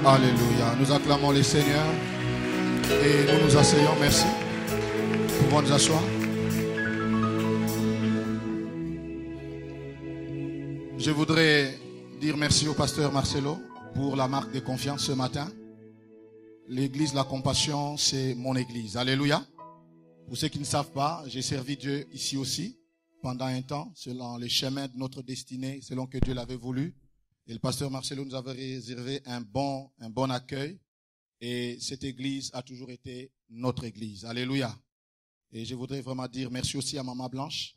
Alléluia. Nous acclamons le Seigneur et nous nous asseyons. Merci. Nous pouvons nous asseoir. Je voudrais dire merci au pasteur Marcelo pour la marque de confiance ce matin. L'église La Compassion, c'est mon église. Alléluia. Pour ceux qui ne savent pas, j'ai servi Dieu ici aussi pendant un temps, selon les chemins de notre destinée, selon que Dieu l'avait voulu. Et le pasteur Marcelo nous avait réservé un bon accueil. Et cette église a toujours été notre église. Alléluia. Et je voudrais vraiment dire merci aussi à Maman Blanche,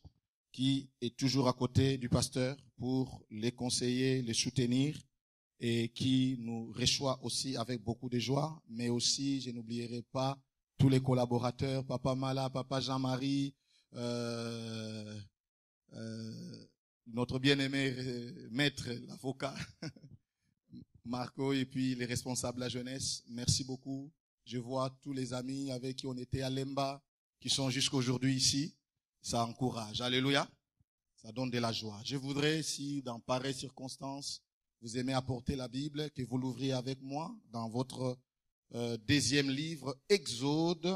qui est toujours à côté du pasteur pour les conseiller, les soutenir, et qui nous reçoit aussi avec beaucoup de joie. Mais aussi, je n'oublierai pas tous les collaborateurs, Papa Mala, Papa Jean-Marie, notre bien-aimé maître, l'avocat, Marco, et puis les responsables de la jeunesse. Merci beaucoup. Je vois tous les amis avec qui on était à Lemba, qui sont jusqu'aujourd'hui ici. Ça encourage. Alléluia. Ça donne de la joie. Je voudrais, si dans pareilles circonstances, vous aimez apporter la Bible, que vous l'ouvriez avec moi dans votre deuxième livre, Exode,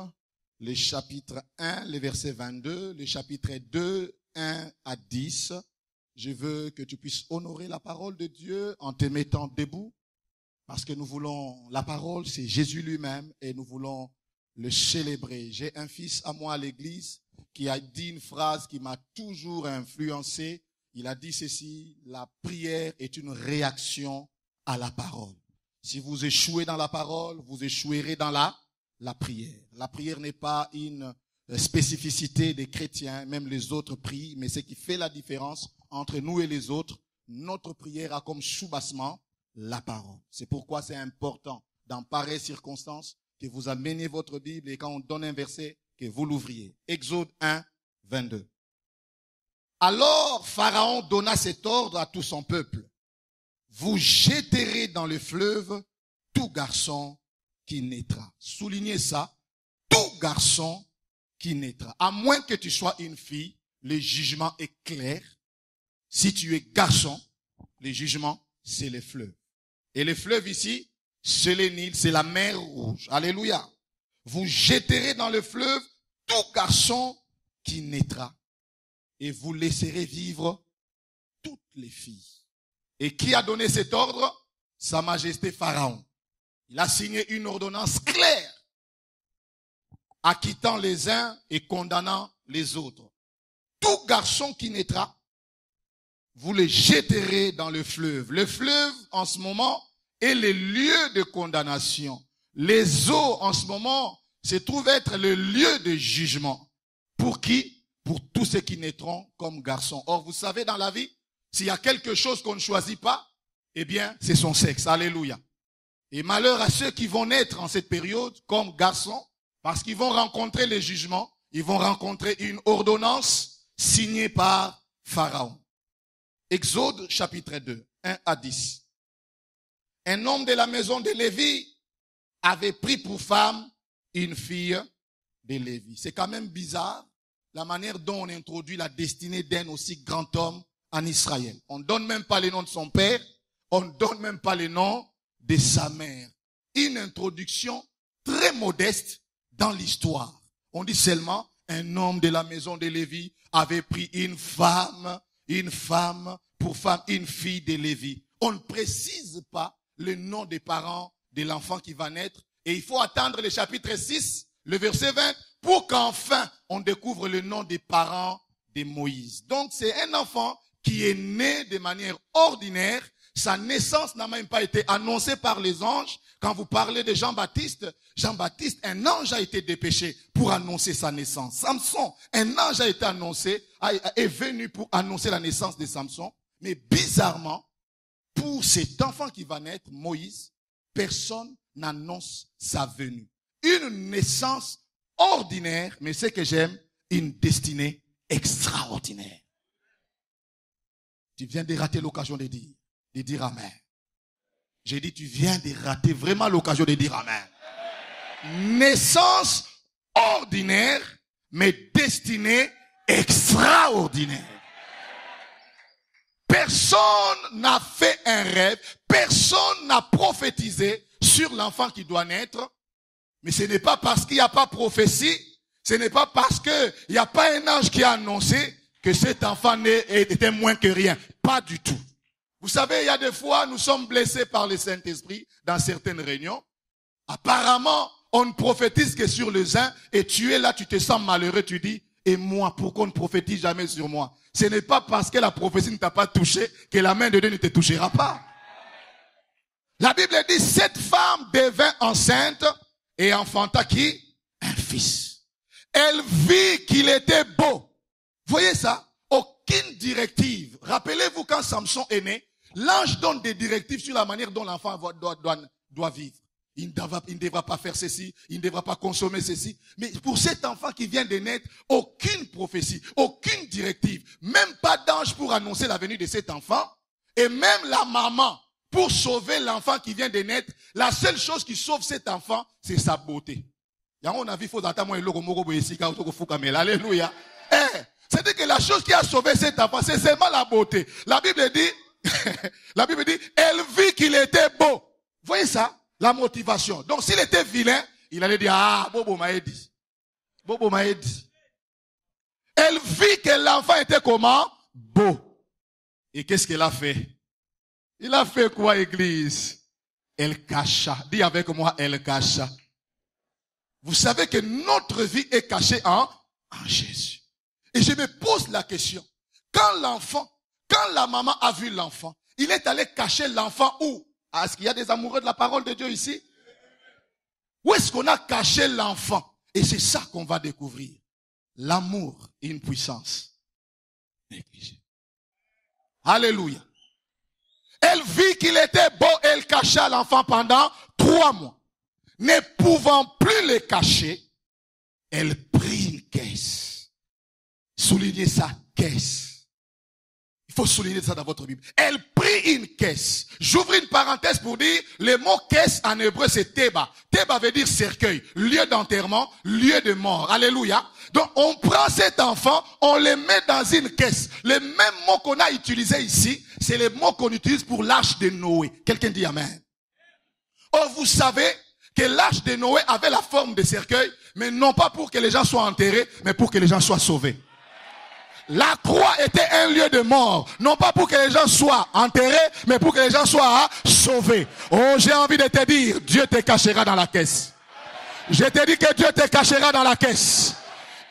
le chapitre 1, le verset 22, le chapitre 2, 1 à 10. Je veux que tu puisses honorer la parole de Dieu en te mettant debout, parce que nous voulons, la parole, c'est Jésus lui-même, et nous voulons le célébrer. J'ai un fils à moi à l'église qui a dit une phrase qui m'a toujours influencé. Il a dit ceci: la prière est une réaction à la parole. Si vous échouez dans la parole, vous échouerez dans la prière. La prière n'est pas une spécificité des chrétiens, même les autres prient, mais ce qui fait la différence entre nous et les autres, notre prière a comme soubassement la parole. C'est pourquoi c'est important, dans pareilles circonstances, que vous ameniez votre Bible et quand on donne un verset, que vous l'ouvriez. Exode 1, 22. Alors Pharaon donna cet ordre à tout son peuple: vous jetterez dans le fleuve tout garçon qui naîtra. Soulignez ça, tout garçon qui naîtra. À moins que tu sois une fille, le jugement est clair. Si tu es garçon, le jugement, c'est le fleuve. Et le fleuve ici, c'est le Nil, c'est la mer Rouge. Alléluia. Vous jetterez dans le fleuve tout garçon qui naîtra. Et vous laisserez vivre toutes les filles. Et qui a donné cet ordre? Sa Majesté Pharaon. Il a signé une ordonnance claire, acquittant les uns et condamnant les autres. Tout garçon qui naîtra, vous le jetterez dans le fleuve. Le fleuve, en ce moment, est le lieu de condamnation. Les eaux, en ce moment, se trouvent être le lieu de jugement. Pour qui? Pour tous ceux qui naîtront comme garçons. Or, vous savez, dans la vie, s'il y a quelque chose qu'on ne choisit pas, eh bien, c'est son sexe. Alléluia. Et malheur à ceux qui vont naître en cette période comme garçons, parce qu'ils vont rencontrer les jugements, ils vont rencontrer une ordonnance signée par Pharaon. Exode chapitre 2, 1 à 10. Un homme de la maison de Lévi avait pris pour femme une fille de Lévi. C'est quand même bizarre la manière dont on introduit la destinée d'un aussi grand homme en Israël. On ne donne même pas le nom de son père, on ne donne même pas le nom de sa mère. Une introduction très modeste dans l'histoire. On dit seulement un homme de la maison de Lévi avait pris une femme pour femme, une fille de Lévi. On ne précise pas le nom des parents de l'enfant qui va naître. Et il faut attendre le chapitre 6, le verset 20, pour qu'enfin on découvre le nom des parents de Moïse. Donc c'est un enfant qui est né de manière ordinaire. Sa naissance n'a même pas été annoncée par les anges. Quand vous parlez de Jean-Baptiste, un ange a été dépêché pour annoncer sa naissance. Samson, un ange a été est venu pour annoncer la naissance de Samson. Mais bizarrement, pour cet enfant qui va naître, Moïse, personne n'annonce sa venue. Une naissance ordinaire, mais ce que j'aime, une destinée extraordinaire. Tu viens de rater l'occasion de dire amen. J'ai dit, tu viens de rater vraiment l'occasion de dire amen. Naissance ordinaire, mais destinée extraordinaire. Personne n'a fait un rêve, personne n'a prophétisé sur l'enfant qui doit naître, mais ce n'est pas parce qu'il n'y a pas prophétie, ce n'est pas parce qu'il n'y a pas un ange qui a annoncé que cet enfant était moins que rien. Pas du tout. Vous savez, il y a des fois, nous sommes blessés par le Saint-Esprit dans certaines réunions. Apparemment, on ne prophétise que sur les uns et tu es là, tu te sens malheureux, tu dis, et moi, pourquoi on ne prophétise jamais sur moi? Ce n'est pas parce que la prophétie ne t'a pas touché que la main de Dieu ne te touchera pas. La Bible dit, cette femme devint enceinte et enfanta qui? Un fils. Elle vit qu'il était beau. Voyez ça? Aucune directive. Rappelez-vous quand Samson est né, l'ange donne des directives sur la manière dont l'enfant doit vivre. Il ne devra pas faire ceci, il ne devra pas consommer ceci. Mais pour cet enfant qui vient de naître, aucune prophétie, aucune directive, même pas d'ange pour annoncer la venue de cet enfant. Et même la maman, pour sauver l'enfant qui vient de naître, la seule chose qui sauve cet enfant, c'est sa beauté. Alléluia. C'est-à-dire que la chose qui a sauvé cet enfant, c'est seulement la beauté. La Bible dit, elle vit qu'il était beau. Vous voyez ça? La motivation. Donc s'il était vilain, il allait dire, ah, Bobo m'a dit. Bobo m'a dit. Elle vit que l'enfant était comment? Beau. Et qu'est-ce qu'elle a fait? Il a fait quoi, église? Elle cacha. Dis avec moi, elle cacha. Vous savez que notre vie est cachée en Jésus. Et je me pose la question. Quand la maman a vu l'enfant, il est allé cacher l'enfant où? Est-ce qu'il y a des amoureux de la parole de Dieu ici? Où est-ce qu'on a caché l'enfant? Et c'est ça qu'on va découvrir. L'amour est une puissance négligée. Alléluia. Elle vit qu'il était beau, elle cacha l'enfant pendant 3 mois. Ne pouvant plus le cacher, elle prit une caisse. Soulignez ça, caisse. Il faut souligner ça dans votre Bible. Elle prit une caisse. J'ouvre une parenthèse pour dire, le mot caisse en hébreu c'est teba. Teba veut dire cercueil, lieu d'enterrement, lieu de mort. Alléluia. Donc on prend cet enfant, on le met dans une caisse. Le même mot qu'on a utilisé ici, c'est le mot qu'on utilise pour l'arche de Noé. Quelqu'un dit amen. Or vous savez que l'arche de Noé avait la forme de cercueil, mais non pas pour que les gens soient enterrés, mais pour que les gens soient sauvés. La croix était un lieu de mort. Non pas pour que les gens soient enterrés, mais pour que les gens soient sauvés. Oh, j'ai envie de te dire, Dieu te cachera dans la caisse. Je te dis que Dieu te cachera dans la caisse.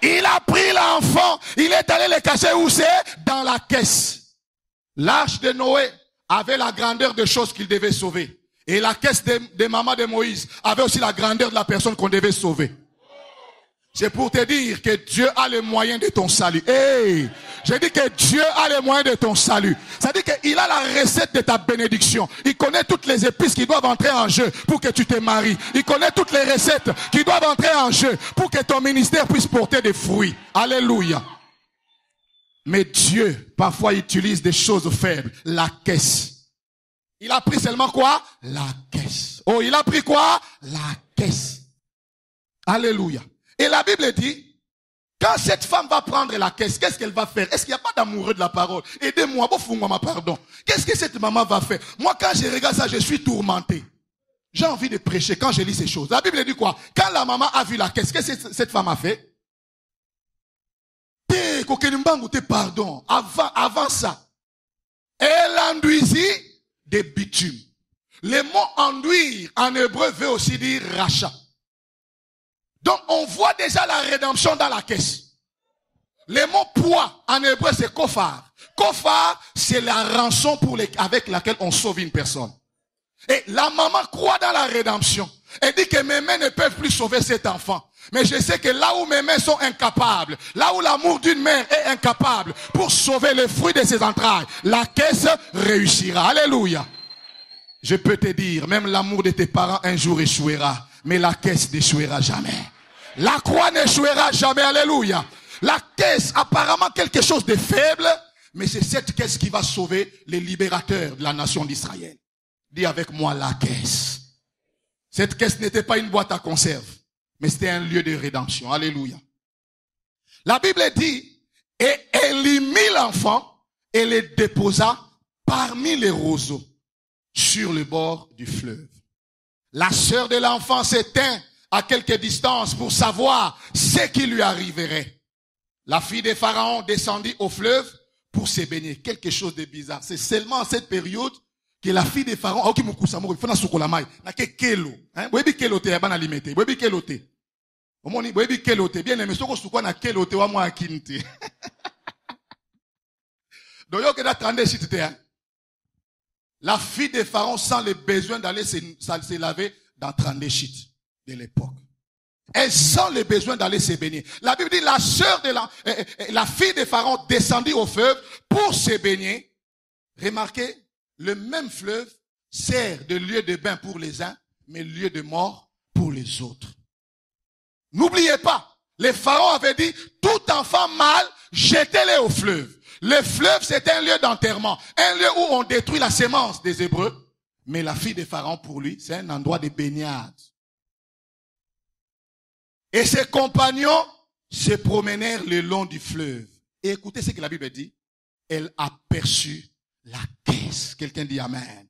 Il a pris l'enfant, il est allé le cacher où c'est? Dans la caisse. L'arche de Noé avait la grandeur de choses qu'il devait sauver. Et la caisse de maman de Moïse avait aussi la grandeur de la personne qu'on devait sauver. C'est pour te dire que Dieu a les moyens de ton salut. Hey, j'ai dit que Dieu a les moyens de ton salut. C'est-à-dire qu'il a la recette de ta bénédiction. Il connaît toutes les épices qui doivent entrer en jeu pour que tu te maries. Il connaît toutes les recettes qui doivent entrer en jeu pour que ton ministère puisse porter des fruits. Alléluia. Mais Dieu, parfois, utilise des choses faibles. La caisse. Il a pris seulement quoi? La caisse. Oh, il a pris quoi? La caisse. Alléluia. Et la Bible dit, quand cette femme va prendre la caisse, qu'est-ce qu'elle va faire? Est-ce qu'il n'y a pas d'amoureux de la parole? Aidez-moi, maman, pardon. Qu'est-ce que cette maman va faire? Moi, quand je regarde ça, je suis tourmenté. J'ai envie de prêcher quand je lis ces choses. La Bible dit quoi? Quand la maman a vu la caisse, qu'est-ce que cette femme a fait? Pardon. Avant ça, elle enduisit des bitumes. Le mot enduire en hébreu veut aussi dire rachat. Donc on voit déjà la rédemption dans la caisse. Le mot poids en hébreu c'est kofar. Kofar c'est la rançon avec laquelle on sauve une personne. Et la maman croit dans la rédemption. Elle dit que mes mains ne peuvent plus sauver cet enfant. Mais je sais que là où mes mains sont incapables, là où l'amour d'une mère est incapable pour sauver le fruit de ses entrailles, la caisse réussira. Alléluia. Je peux te dire, même l'amour de tes parents un jour échouera, mais la caisse n'échouera jamais. La croix n'échouera jamais, alléluia. La caisse, apparemment quelque chose de faible, mais c'est cette caisse qui va sauver les libérateurs de la nation d'Israël. Dis avec moi la caisse. Cette caisse n'était pas une boîte à conserve, mais c'était un lieu de rédemption, alléluia. La Bible dit, et elle y mit l'enfant et le déposa parmi les roseaux sur le bord du fleuve. La sœur de l'enfant s'éteint à quelque distance pour savoir ce qui lui arriverait. La fille de Pharaon descendit au fleuve pour se baigner. Quelque chose de bizarre. C'est seulement à cette période que la fille de Pharaon, ok, il faut na sukolamai, na ke kelo, hein, webi kelote ya bana limete, webi kelote. Omoni webi kelote, bien aimé, soko sukwa na kelote wa mwa akinte. Donc yo ke da tande chitete, hein. La fille de Pharaon sent le besoin d'aller se laver dans 32 shit de l'époque. Elle sent le besoin d'aller se baigner. La Bible dit la sœur de la fille de Pharaon descendit au fleuve pour se baigner. Remarquez, le même fleuve sert de lieu de bain pour les uns, mais lieu de mort pour les autres. N'oubliez pas, les pharaons avaient dit, tout enfant mâle, jetez-les au fleuve. Le fleuve, c'est un lieu d'enterrement, un lieu où on détruit la sémence des Hébreux. Mais la fille de Pharaon, pour lui, c'est un endroit de baignade. Et ses compagnons se promenèrent le long du fleuve. Et écoutez ce que la Bible dit. Elle aperçut la caisse. Quelqu'un dit amen.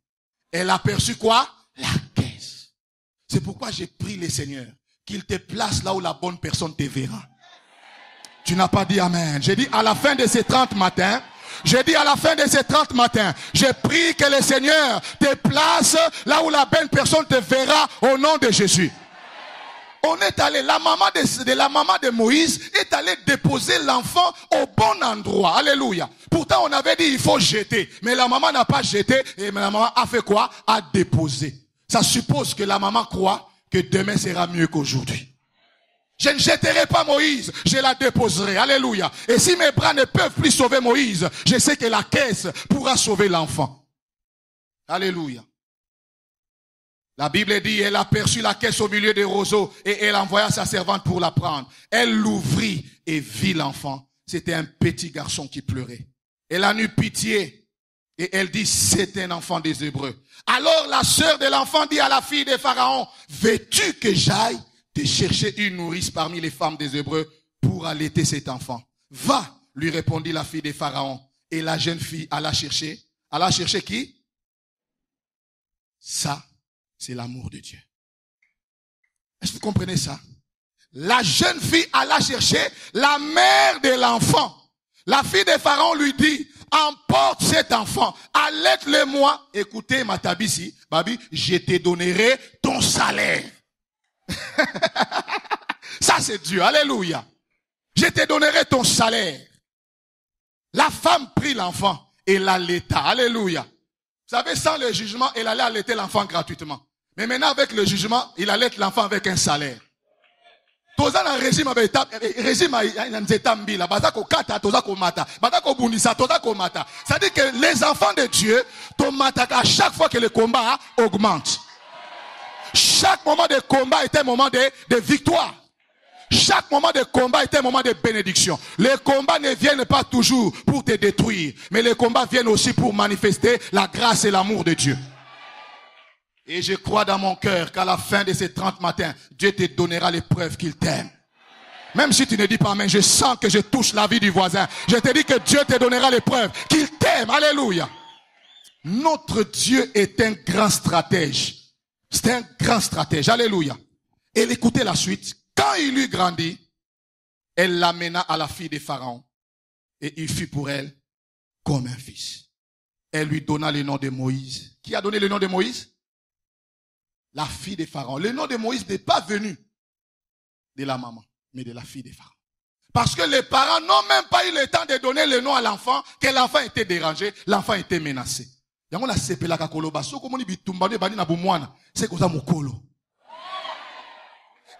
Elle aperçut quoi? La caisse. C'est pourquoi j'ai prié le Seigneur qu'il te place là où la bonne personne te verra. Tu n'as pas dit amen. J'ai dit à la fin de ces 30 matins, j'ai prié que le Seigneur te place là où la bonne personne te verra au nom de Jésus. On est allé, la maman de Moïse est allée déposer l'enfant au bon endroit. Alléluia. Pourtant, on avait dit il faut jeter. Mais la maman n'a pas jeté et la maman a fait quoi? A déposé. Ça suppose que la maman croit que demain sera mieux qu'aujourd'hui. Je ne jetterai pas Moïse, je la déposerai. Alléluia. Et si mes bras ne peuvent plus sauver Moïse, je sais que la caisse pourra sauver l'enfant. Alléluia. La Bible dit, elle aperçut la caisse au milieu des roseaux et elle envoya sa servante pour la prendre. Elle l'ouvrit et vit l'enfant. C'était un petit garçon qui pleurait. Elle en eut pitié et elle dit, c'est un enfant des Hébreux. Alors la sœur de l'enfant dit à la fille de Pharaon, veux-tu que j'aille te chercher une nourrice parmi les femmes des Hébreux pour allaiter cet enfant? Va, lui répondit la fille de Pharaon. Et la jeune fille alla chercher. Alla chercher qui? Ça, c'est l'amour de Dieu. Est-ce que vous comprenez ça? La jeune fille alla chercher la mère de l'enfant. La fille de Pharaon lui dit, emporte cet enfant, allaite-le moi. Écoutez, ma tabissi, babi, je te donnerai ton salaire. Ça c'est Dieu, alléluia. Je te donnerai ton salaire. La femme prit l'enfant et l'allaita, alléluia. Vous savez, sans le jugement, elle allait allaiter l'enfant gratuitement. Mais maintenant, avec le jugement, il allaite l'enfant avec un salaire. Toza na régime nzetambila bazako kata toza ko mata bazako bundisa toza ko mata. Ça dit que les enfants de Dieu tomata à chaque fois que le combat augmente. Chaque moment de combat est un moment de victoire. Chaque moment de combat est un moment de bénédiction. Les combats ne viennent pas toujours pour te détruire, mais les combats viennent aussi pour manifester la grâce et l'amour de Dieu. Et je crois dans mon cœur qu'à la fin de ces 30 matins, Dieu te donnera les preuves qu'il t'aime. Même si tu ne dis pas amen, je sens que je touche la vie du voisin. Je te dis que Dieu te donnera les preuves qu'il t'aime. Alléluia. Notre Dieu est un grand stratège. C'est un grand stratège. Alléluia. Et écoutez la suite. Quand il eut grandi, elle l'amena à la fille de Pharaon. Et il fut pour elle comme un fils. Elle lui donna le nom de Moïse. Qui a donné le nom de Moïse? La fille de Pharaon. Le nom de Moïse n'est pas venu de la maman, mais de la fille de Pharaon. Parce que les parents n'ont même pas eu le temps de donner le nom à l'enfant, que l'enfant était dérangé, l'enfant était menacé.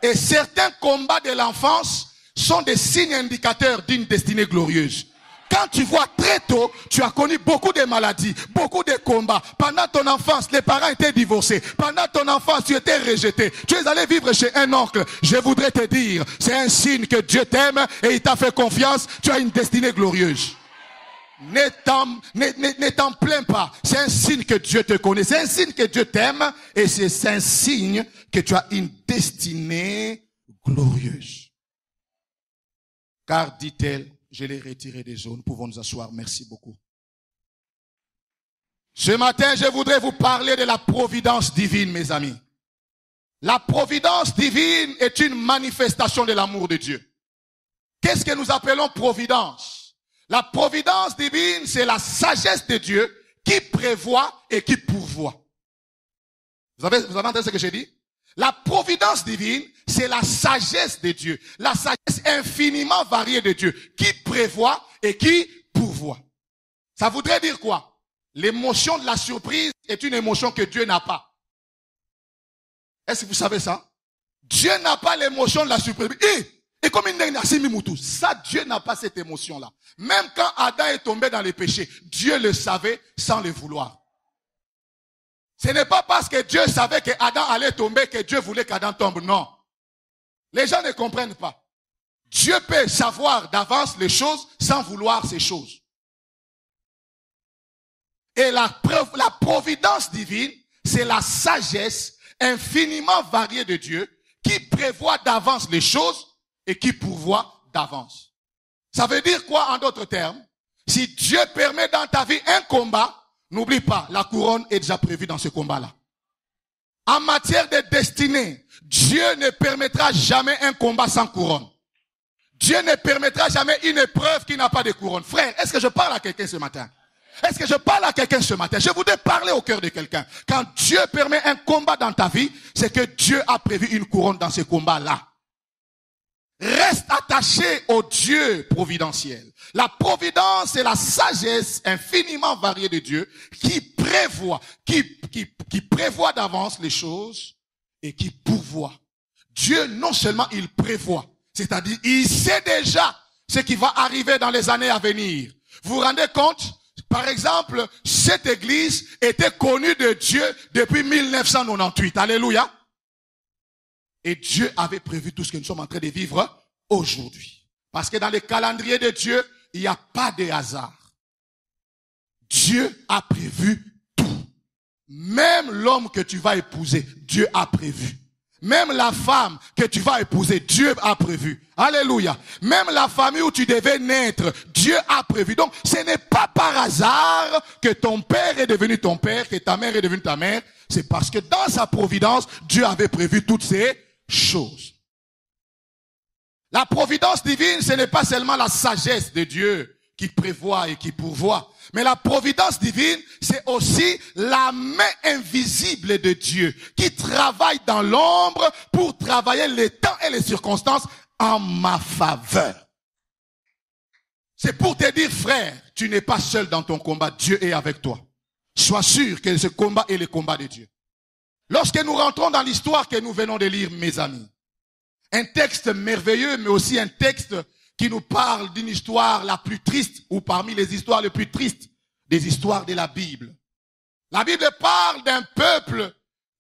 Et certains combats de l'enfance sont des signes indicateurs d'une destinée glorieuse. Quand tu vois très tôt, tu as connu beaucoup de maladies, beaucoup de combats. Pendant ton enfance, les parents étaient divorcés. Pendant ton enfance, tu étais rejeté. Tu es allé vivre chez un oncle. Je voudrais te dire, c'est un signe que Dieu t'aime et il t'a fait confiance. Tu as une destinée glorieuse. Ne t'en plains pas. C'est un signe que Dieu te connaît. C'est un signe que Dieu t'aime et c'est un signe que tu as une destinée glorieuse. Car, dit-elle, je l'ai retiré des eaux. Nous pouvons nous asseoir. Merci beaucoup. Ce matin, je voudrais vous parler de la providence divine, mes amis. La providence divine est une manifestation de l'amour de Dieu. Qu'est-ce que nous appelons providence? La providence divine, c'est la sagesse de Dieu qui prévoit et qui pourvoit. Vous avez entendu ce que j'ai dit? La providence divine, c'est la sagesse de Dieu. La sagesse infiniment variée de Dieu qui prévoit et qui pourvoit. Ça voudrait dire quoi? L'émotion de la surprise est une émotion que Dieu n'a pas. Est-ce que vous savez ça? Dieu n'a pas l'émotion de la surprise. Et comme il ça, Dieu n'a pas cette émotion-là. Même quand Adam est tombé dans les péchés, Dieu le savait sans le vouloir. Ce n'est pas parce que Dieu savait que Adam allait tomber que Dieu voulait qu'Adam tombe. Non. Les gens ne comprennent pas. Dieu peut savoir d'avance les choses sans vouloir ces choses. Et la providence divine, c'est la sagesse infiniment variée de Dieu qui prévoit d'avance les choses et qui pourvoit d'avance. Ça veut dire quoi en d'autres termes? Si Dieu permet dans ta vie un combat, n'oublie pas, la couronne est déjà prévue dans ce combat-là. En matière de destinée, Dieu ne permettra jamais un combat sans couronne. Dieu ne permettra jamais une épreuve qui n'a pas de couronne. Frère, est-ce que je parle à quelqu'un ce matin? Est-ce que je parle à quelqu'un ce matin? Je voudrais parler au cœur de quelqu'un. Quand Dieu permet un combat dans ta vie, c'est que Dieu a prévu une couronne dans ce combat-là. Reste attaché au Dieu providentiel. La providence est la sagesse infiniment variée de Dieu qui prévoit, qui prévoit d'avance les choses et qui pourvoit. Dieu, non seulement il prévoit, c'est-à-dire il sait déjà ce qui va arriver dans les années à venir. Vous vous rendez compte? Par exemple, cette église était connue de Dieu depuis 1998. Alléluia. Et Dieu avait prévu tout ce que nous sommes en train de vivre aujourd'hui. Parce que dans le calendrier de Dieu, il n'y a pas de hasard. Dieu a prévu tout. Même l'homme que tu vas épouser, Dieu a prévu. Même la femme que tu vas épouser, Dieu a prévu. Alléluia. Même la famille où tu devais naître, Dieu a prévu. Donc, ce n'est pas par hasard que ton père est devenu ton père, que ta mère est devenue ta mère. C'est parce que dans sa providence, Dieu avait prévu toutes ces choses. La providence divine, ce n'est pas seulement la sagesse de Dieu qui prévoit et qui pourvoit. Mais la providence divine, c'est aussi la main invisible de Dieu qui travaille dans l'ombre pour travailler les temps et les circonstances en ma faveur. C'est pour te dire, frère, tu n'es pas seul dans ton combat. Dieu est avec toi. Sois sûr que ce combat est le combat de Dieu. Lorsque nous rentrons dans l'histoire que nous venons de lire, mes amis, un texte merveilleux, mais aussi un texte qui nous parle d'une histoire la plus triste, ou parmi les histoires les plus tristes des histoires de la Bible. La Bible parle d'un peuple,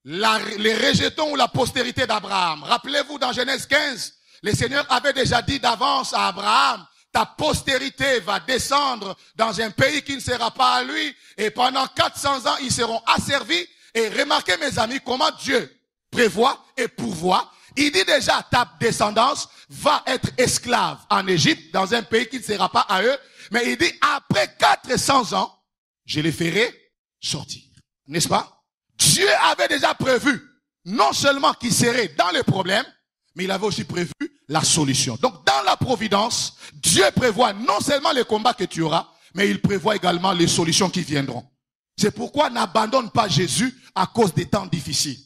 les rejetons ou la postérité d'Abraham. Rappelez-vous dans Genèse 15, le Seigneur avait déjà dit d'avance à Abraham, ta postérité va descendre dans un pays qui ne sera pas à lui, et pendant 400 ans, ils seront asservis. Et remarquez, mes amis, comment Dieu prévoit et pourvoit. Il dit déjà, ta descendance va être esclave en Égypte, dans un pays qui ne sera pas à eux. Mais il dit, après 400 ans, je les ferai sortir. N'est-ce pas? Dieu avait déjà prévu, non seulement qu'ils seraient dans le problème, mais il avait aussi prévu la solution. Donc, dans la providence, Dieu prévoit non seulement les combats que tu auras, mais il prévoit également les solutions qui viendront. C'est pourquoi n'abandonne pas Jésus à cause des temps difficiles.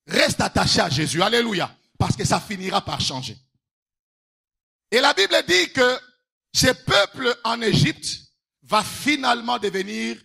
Reste attaché à Jésus. Alléluia. Parce que ça finira par changer. Et la Bible dit que ce peuple en Égypte va finalement devenir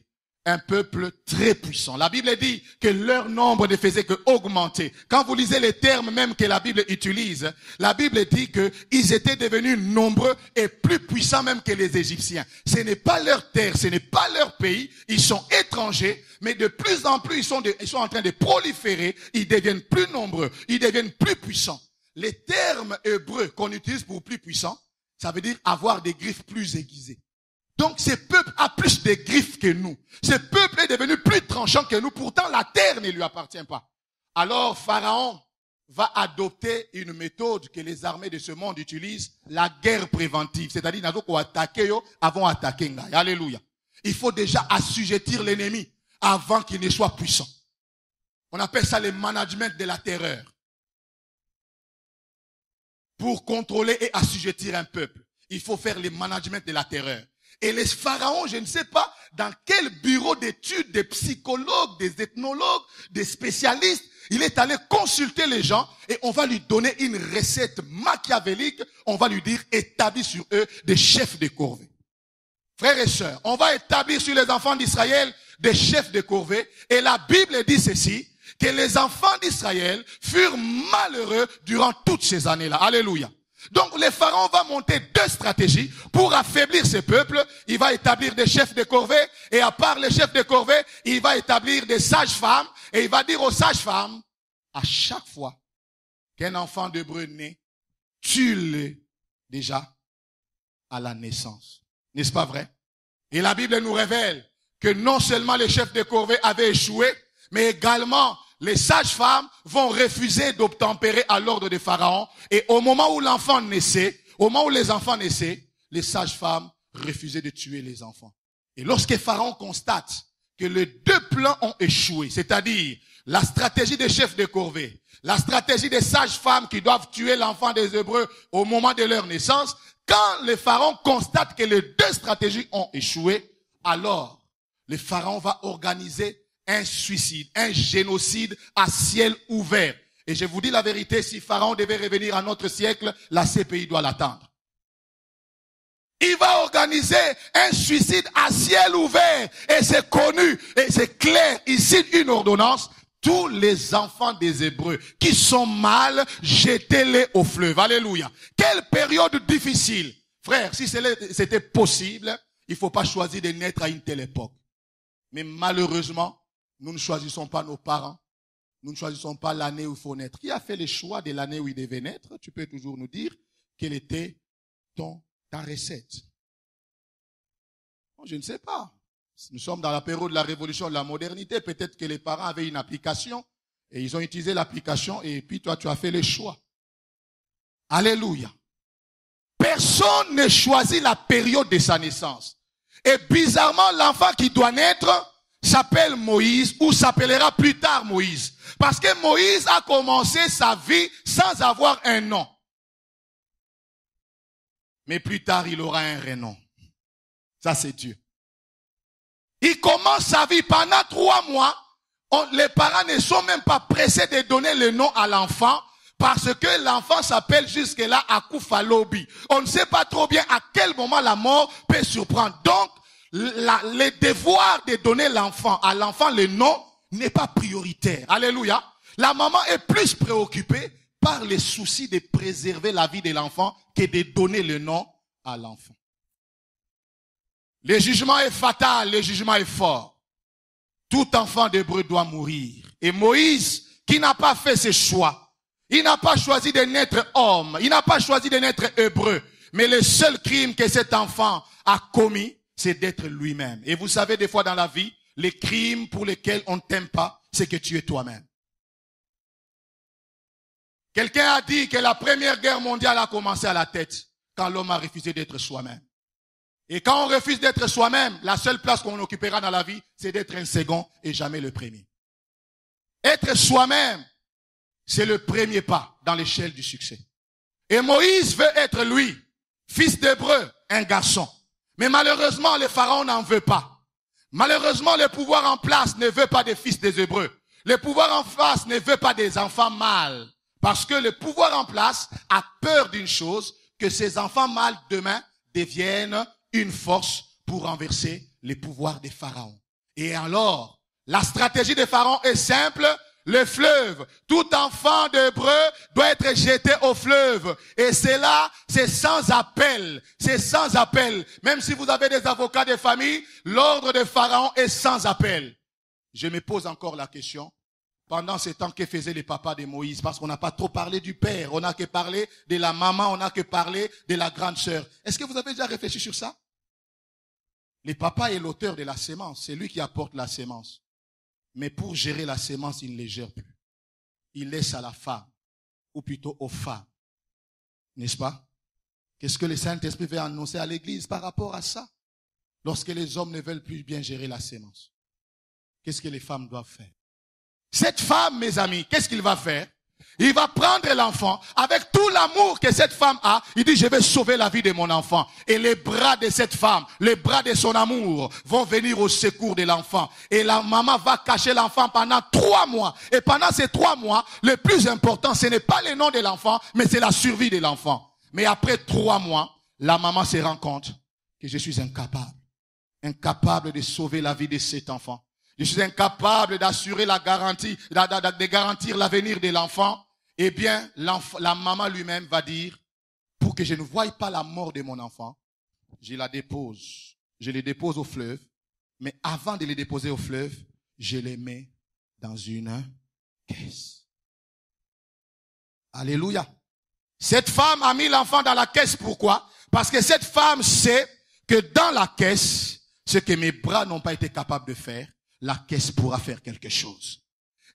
un peuple très puissant. La Bible dit que leur nombre ne faisait que augmenter. Quand vous lisez les termes même que la Bible utilise, la Bible dit qu'ils étaient devenus nombreux et plus puissants même que les Égyptiens. Ce n'est pas leur terre, ce n'est pas leur pays. Ils sont étrangers, mais de plus en plus, ils sont en train de proliférer. Ils deviennent plus nombreux, ils deviennent plus puissants. Les termes hébreux qu'on utilise pour plus puissant, ça veut dire avoir des griffes plus aiguisées. Donc, ce peuple a plus de griffes que nous. Ce peuple est devenu plus tranchant que nous. Pourtant, la terre ne lui appartient pas. Alors, Pharaon va adopter une méthode que les armées de ce monde utilisent, la guerre préventive. C'est-à-dire, nous avons attaqué avant attaquer. Alléluia. Il faut déjà assujettir l'ennemi avant qu'il ne soit puissant. On appelle ça le management de la terreur. pour contrôler et assujettir un peuple. Il faut faire le management de la terreur. Et les pharaons, je ne sais pas dans quel bureau d'études des psychologues, des ethnologues, des spécialistes, il est allé consulter les gens et on va lui donner une recette machiavélique. On va lui dire, établis sur eux des chefs de corvée. Frères et sœurs, on va établir sur les enfants d'Israël des chefs de corvée. Et la Bible dit ceci, que les enfants d'Israël furent malheureux durant toutes ces années-là. Alléluia. Donc le pharaon va monter deux stratégies pour affaiblir ce peuple. Il va établir des chefs de corvée et à part les chefs de corvée, il va établir des sages-femmes et il va dire aux sages-femmes, à chaque fois qu'un enfant d'Hébreu naît, tue-le déjà à la naissance. N'est-ce pas vrai? Et la Bible nous révèle que non seulement les chefs de corvée avaient échoué, mais également les sages-femmes vont refuser d'obtempérer à l'ordre de Pharaon. Et au moment où l'enfant naissait, au moment où les enfants naissaient, les sages-femmes refusaient de tuer les enfants. Et lorsque Pharaon constate que les deux plans ont échoué, c'est-à-dire la stratégie des chefs de corvée, la stratégie des sages-femmes qui doivent tuer l'enfant des Hébreux au moment de leur naissance, quand le Pharaon constate que les deux stratégies ont échoué, alors le Pharaon va organiser un suicide, un génocide à ciel ouvert. Et je vous dis la vérité, si Pharaon devait revenir à notre siècle, la CPI doit l'attendre. Il va organiser un suicide à ciel ouvert. Et c'est connu, et c'est clair. Ici, une ordonnance. Tous les enfants des Hébreux qui sont mâles, jetez-les au fleuve. Alléluia. Quelle période difficile. Frère, si c'était possible, il ne faut pas choisir de naître à une telle époque. Mais malheureusement, nous ne choisissons pas nos parents. Nous ne choisissons pas l'année où il faut naître. Qui a fait le choix de l'année où il devait naître? Tu peux toujours nous dire quelle était ta recette. Bon, je ne sais pas. Nous sommes dans la période de la révolution de la modernité. Peut-être que les parents avaient une application et ils ont utilisé l'application et puis toi, tu as fait le choix. Alléluia. Personne ne choisit la période de sa naissance. Et bizarrement, l'enfant qui doit naître s'appelle Moïse ou s'appellera plus tard Moïse. Parce que Moïse a commencé sa vie sans avoir un nom. Mais plus tard, il aura un renom. Ça, c'est Dieu. Il commence sa vie pendant 3 mois. Les parents ne sont même pas pressés de donner le nom à l'enfant parce que l'enfant s'appelle jusque-là Akufa Lobi. On ne sait pas trop bien à quel moment la mort peut surprendre. Donc, le devoir de donner à l'enfant le nom n'est pas prioritaire. Alléluia. La maman est plus préoccupée par les soucis de préserver la vie de l'enfant que de donner le nom à l'enfant. Le jugement est fatal, le jugement est fort. Tout enfant d'Hébreu doit mourir. Et Moïse, qui n'a pas fait ce choix, il n'a pas choisi de naître homme, il n'a pas choisi de naître hébreu, mais le seul crime que cet enfant a commis, c'est d'être lui-même. Et vous savez, des fois dans la vie, les crimes pour lesquels on ne t'aime pas, c'est que tu es toi-même. Quelqu'un a dit que la Première Guerre mondiale a commencé à la tête, quand l'homme a refusé d'être soi-même. Et quand on refuse d'être soi-même, la seule place qu'on occupera dans la vie, c'est d'être un second et jamais le premier. Être soi-même, c'est le premier pas dans l'échelle du succès. Et Moïse veut être lui, fils d'Hébreu, un garçon. Mais malheureusement, le pharaon n'en veut pas. Malheureusement, le pouvoir en place ne veut pas des fils des Hébreux. Le pouvoir en face ne veut pas des enfants mâles. Parce que le pouvoir en place a peur d'une chose, que ces enfants mâles demain deviennent une force pour renverser les pouvoirs des pharaons. Et alors, la stratégie des pharaons est simple, le fleuve. Tout enfant d'Hébreu doit être jeté au fleuve. Et c'est là, c'est sans appel. C'est sans appel. Même si vous avez des avocats de famille, l'ordre de Pharaon est sans appel. Je me pose encore la question. Pendant ce temps, que faisaient les papas de Moïse? Parce qu'on n'a pas trop parlé du père. On n'a que parlé de la maman. On n'a que parlé de la grande sœur. Est-ce que vous avez déjà réfléchi sur ça? Le papa est l'auteur de la sémence. C'est lui qui apporte la sémence. Mais pour gérer la sémence, il ne les gère plus. Il laisse à la femme, ou plutôt aux femmes. N'est-ce pas? Qu'est-ce que le Saint-Esprit veut annoncer à l'Église par rapport à ça? Lorsque les hommes ne veulent plus bien gérer la sémence, qu'est-ce que les femmes doivent faire? Cette femme, mes amis, qu'est-ce qu'il va faire? Il va prendre l'enfant avec tout l'amour que cette femme a. Il dit, je vais sauver la vie de mon enfant. Et les bras de cette femme, les bras de son amour vont venir au secours de l'enfant. Et la maman va cacher l'enfant pendant 3 mois. Et pendant ces 3 mois, le plus important, ce n'est pas le nom de l'enfant, mais c'est la survie de l'enfant. Mais après 3 mois, la maman se rend compte que je suis incapable de sauver la vie de cet enfant. Je suis incapable d'assurer la garantie, de garantir l'avenir de l'enfant. Eh bien, la maman lui-même va dire, pour que je ne voie pas la mort de mon enfant, je le dépose au fleuve, mais avant de le déposer au fleuve, je le mets dans une caisse. Alléluia. Cette femme a mis l'enfant dans la caisse, pourquoi? Parce que cette femme sait que dans la caisse, ce que mes bras n'ont pas été capables de faire, la caisse pourra faire quelque chose.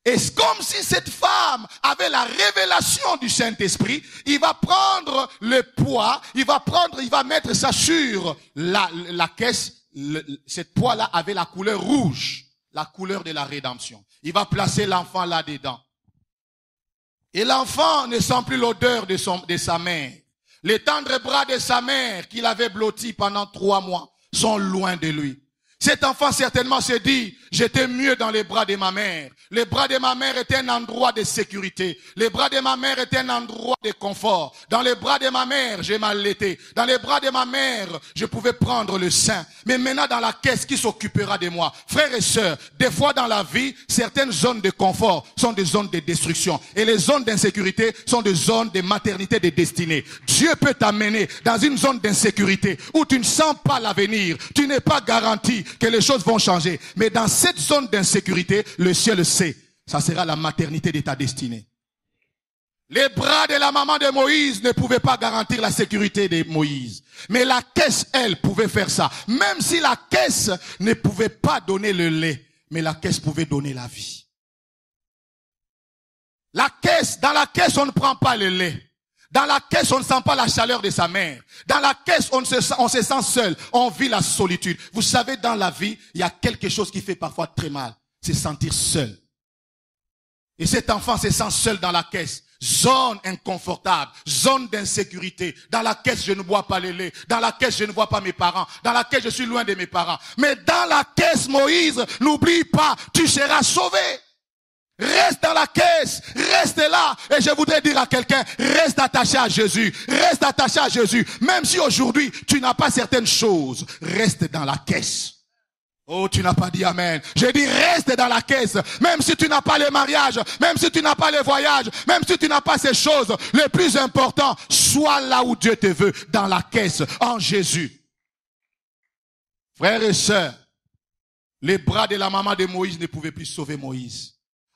Et c'est comme si cette femme avait la révélation du Saint-Esprit. Il va prendre le poids, il va mettre ça sur la caisse. Cette poids-là avait la couleur rouge, la couleur de la rédemption. Il va placer l'enfant là-dedans. Et l'enfant ne sent plus l'odeur de sa mère. Les tendres bras de sa mère qu'il avait blottis pendant 3 mois sont loin de lui. Cet enfant certainement se dit, j'étais mieux dans les bras de ma mère. Les bras de ma mère étaient un endroit de sécurité. Les bras de ma mère étaient un endroit de confort. Dans les bras de ma mère, j'ai m'allaité. Dans les bras de ma mère, je pouvais prendre le sein. Mais maintenant dans la caisse, qui s'occupera de moi? Frères et sœurs, des fois dans la vie, certaines zones de confort sont des zones de destruction. Et les zones d'insécurité sont des zones de maternité de destinée. Dieu peut t'amener dans une zone d'insécurité où tu ne sens pas l'avenir. Tu n'es pas garanti que les choses vont changer. Mais dans cette zone d'insécurité, le ciel sait, ça sera la maternité de ta destinée. Les bras de la maman de Moïse ne pouvaient pas garantir la sécurité de Moïse. Mais la caisse, elle, pouvait faire ça. Même si la caisse ne pouvait pas donner le lait, mais la caisse pouvait donner la vie. La caisse, dans la caisse, on ne prend pas le lait. Dans la caisse, on ne sent pas la chaleur de sa mère. Dans la caisse, on se sent seul. On vit la solitude. Vous savez, dans la vie, il y a quelque chose qui fait parfois très mal. C'est sentir seul. Et cet enfant se sent seul dans la caisse. Zone inconfortable, zone d'insécurité. Dans la caisse, je ne bois pas le lait. Dans la caisse, je ne vois pas mes parents. Dans la caisse, je suis loin de mes parents. Mais dans la caisse, Moïse, n'oublie pas, tu seras sauvé. Reste dans la caisse, reste là. Et je voudrais dire à quelqu'un, reste attaché à Jésus. Reste attaché à Jésus. Même si aujourd'hui, tu n'as pas certaines choses, reste dans la caisse. Oh, tu n'as pas dit amen. J'ai dit reste dans la caisse. Même si tu n'as pas le mariage, même si tu n'as pas le voyage, même si tu n'as pas ces choses, le plus important, sois là où Dieu te veut, dans la caisse, en Jésus. Frères et sœurs, les bras de la maman de Moïse ne pouvaient plus sauver Moïse.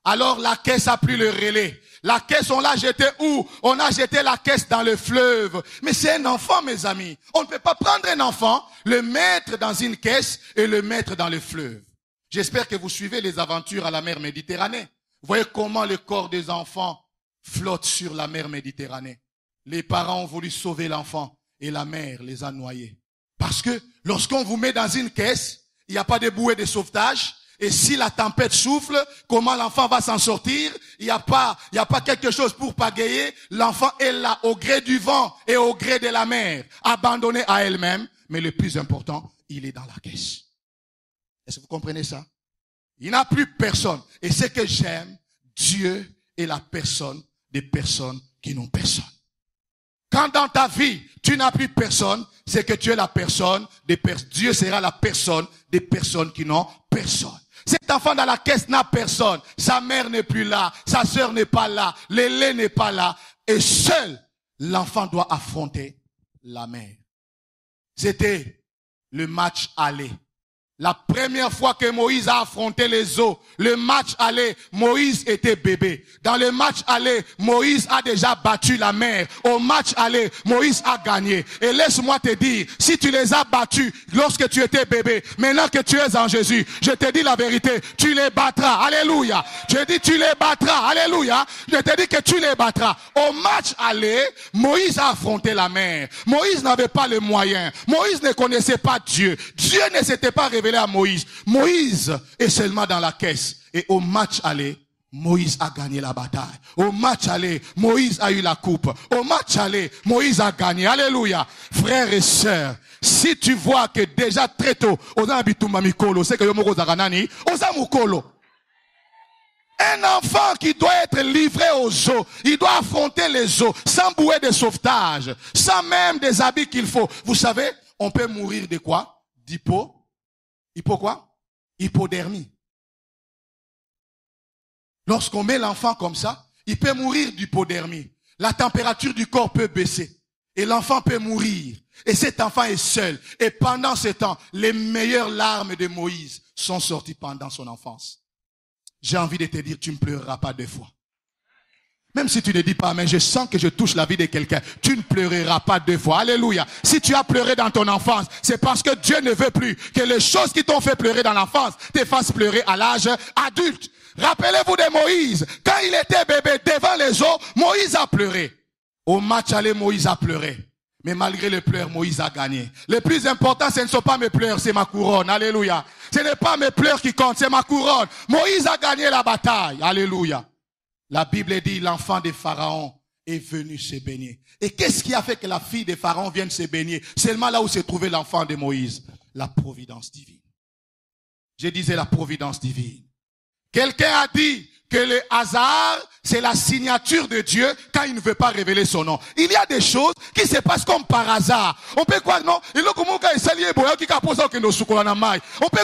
Alors la caisse a pris le relais. La caisse, on l'a jetée où? On a jeté la caisse dans le fleuve. Mais c'est un enfant, mes amis. On ne peut pas prendre un enfant, le mettre dans une caisse et le mettre dans le fleuve. J'espère que vous suivez les aventures à la mer Méditerranée. Vous voyez comment le corps des enfants flotte sur la mer Méditerranée. Les parents ont voulu sauver l'enfant et la mer les a noyés. Parce que lorsqu'on vous met dans une caisse, il n'y a pas de bouée de sauvetage. Et si la tempête souffle, comment l'enfant va s'en sortir? Il n'y a pas quelque chose pour pagayer. L'enfant est là au gré du vent et au gré de la mer, abandonné à elle-même. Mais le plus important, il est dans la caisse. Est-ce que vous comprenez ça? Il n'a plus personne. Et ce que j'aime, Dieu est la personne des personnes qui n'ont personne. Quand dans ta vie, tu n'as plus personne, c'est que tu es la personne des personnes. Dieu sera la personne des personnes qui n'ont personne. Cet enfant dans la caisse n'a personne. Sa mère n'est plus là. Sa sœur n'est pas là. L'aîné n'est pas là. Et seul, l'enfant doit affronter la mer. C'était le match aller. La première fois que Moïse a affronté les eaux, le match aller, Moïse était bébé. Dans le match aller, Moïse a déjà battu la mer. Au match aller, Moïse a gagné. Et laisse-moi te dire, si tu les as battus lorsque tu étais bébé, maintenant que tu es en Jésus, je te dis la vérité, tu les battras. Alléluia. Je dis tu les battras. Alléluia. Je te dis que tu les battras. Au match aller, Moïse a affronté la mer. Moïse n'avait pas les moyens. Moïse ne connaissait pas Dieu. Dieu ne s'était pas révélé à Moïse. Moïse est seulement dans la caisse. Et au match aller, Moïse a gagné la bataille. Au match aller, Moïse a eu la coupe. Au match aller, Moïse a gagné. Alléluia. Frères et sœurs, si tu vois que déjà très tôt, c'est que un enfant qui doit être livré aux eaux, il doit affronter les eaux sans bouée de sauvetage, sans même des habits qu'il faut. Vous savez, on peut mourir de quoi? Hypodermie. Lorsqu'on met l'enfant comme ça, il peut mourir d'hypodermie. La température du corps peut baisser et l'enfant peut mourir. Et cet enfant est seul. Et pendant ce temps, les meilleures larmes de Moïse sont sorties pendant son enfance. J'ai envie de te dire, tu ne pleureras pas 2 fois. Même si tu ne dis pas, mais je sens que je touche la vie de quelqu'un, tu ne pleureras pas 2 fois. Alléluia. Si tu as pleuré dans ton enfance, c'est parce que Dieu ne veut plus que les choses qui t'ont fait pleurer dans l'enfance te fassent pleurer à l'âge adulte. Rappelez-vous de Moïse. Quand il était bébé devant les eaux, Moïse a pleuré. Au match aller, Moïse a pleuré. Mais malgré les pleurs, Moïse a gagné. Le plus important, ce ne sont pas mes pleurs, c'est ma couronne. Alléluia. Ce n'est pas mes pleurs qui comptent, c'est ma couronne. Moïse a gagné la bataille. Alléluia. La Bible dit, l'enfant de Pharaon est venu se baigner. Et qu'est-ce qui a fait que la fille de Pharaon vienne se baigner? Seulement là où se trouvait l'enfant de Moïse. La providence divine. Je disais la providence divine. Quelqu'un a dit que le hasard, c'est la signature de Dieu quand il ne veut pas révéler son nom. Il y a des choses qui se passent comme par hasard. On peut croire, non? On peut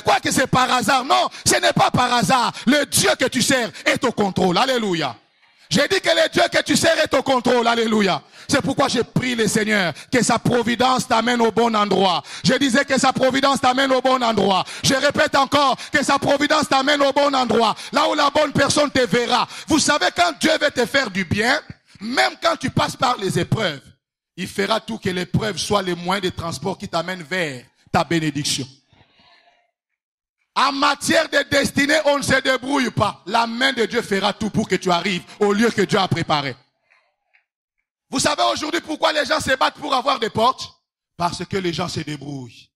croire que c'est par hasard. Non, ce n'est pas par hasard. Le Dieu que tu sers est au contrôle. Alléluia. J'ai dit que le Dieu que tu sers est au contrôle. Alléluia. C'est pourquoi je prie le Seigneur que sa providence t'amène au bon endroit. Je disais que sa providence t'amène au bon endroit. Je répète encore que sa providence t'amène au bon endroit. Là où la bonne personne te verra. Vous savez, quand Dieu veut te faire du bien, même quand tu passes par les épreuves, il fera tout que l'épreuve soit le moyen de transport qui t'amène vers ta bénédiction. En matière de destinée, on ne se débrouille pas. La main de Dieu fera tout pour que tu arrives au lieu que Dieu a préparé. Vous savez aujourd'hui pourquoi les gens se battent pour avoir des portes? Parce que les gens se débrouillent.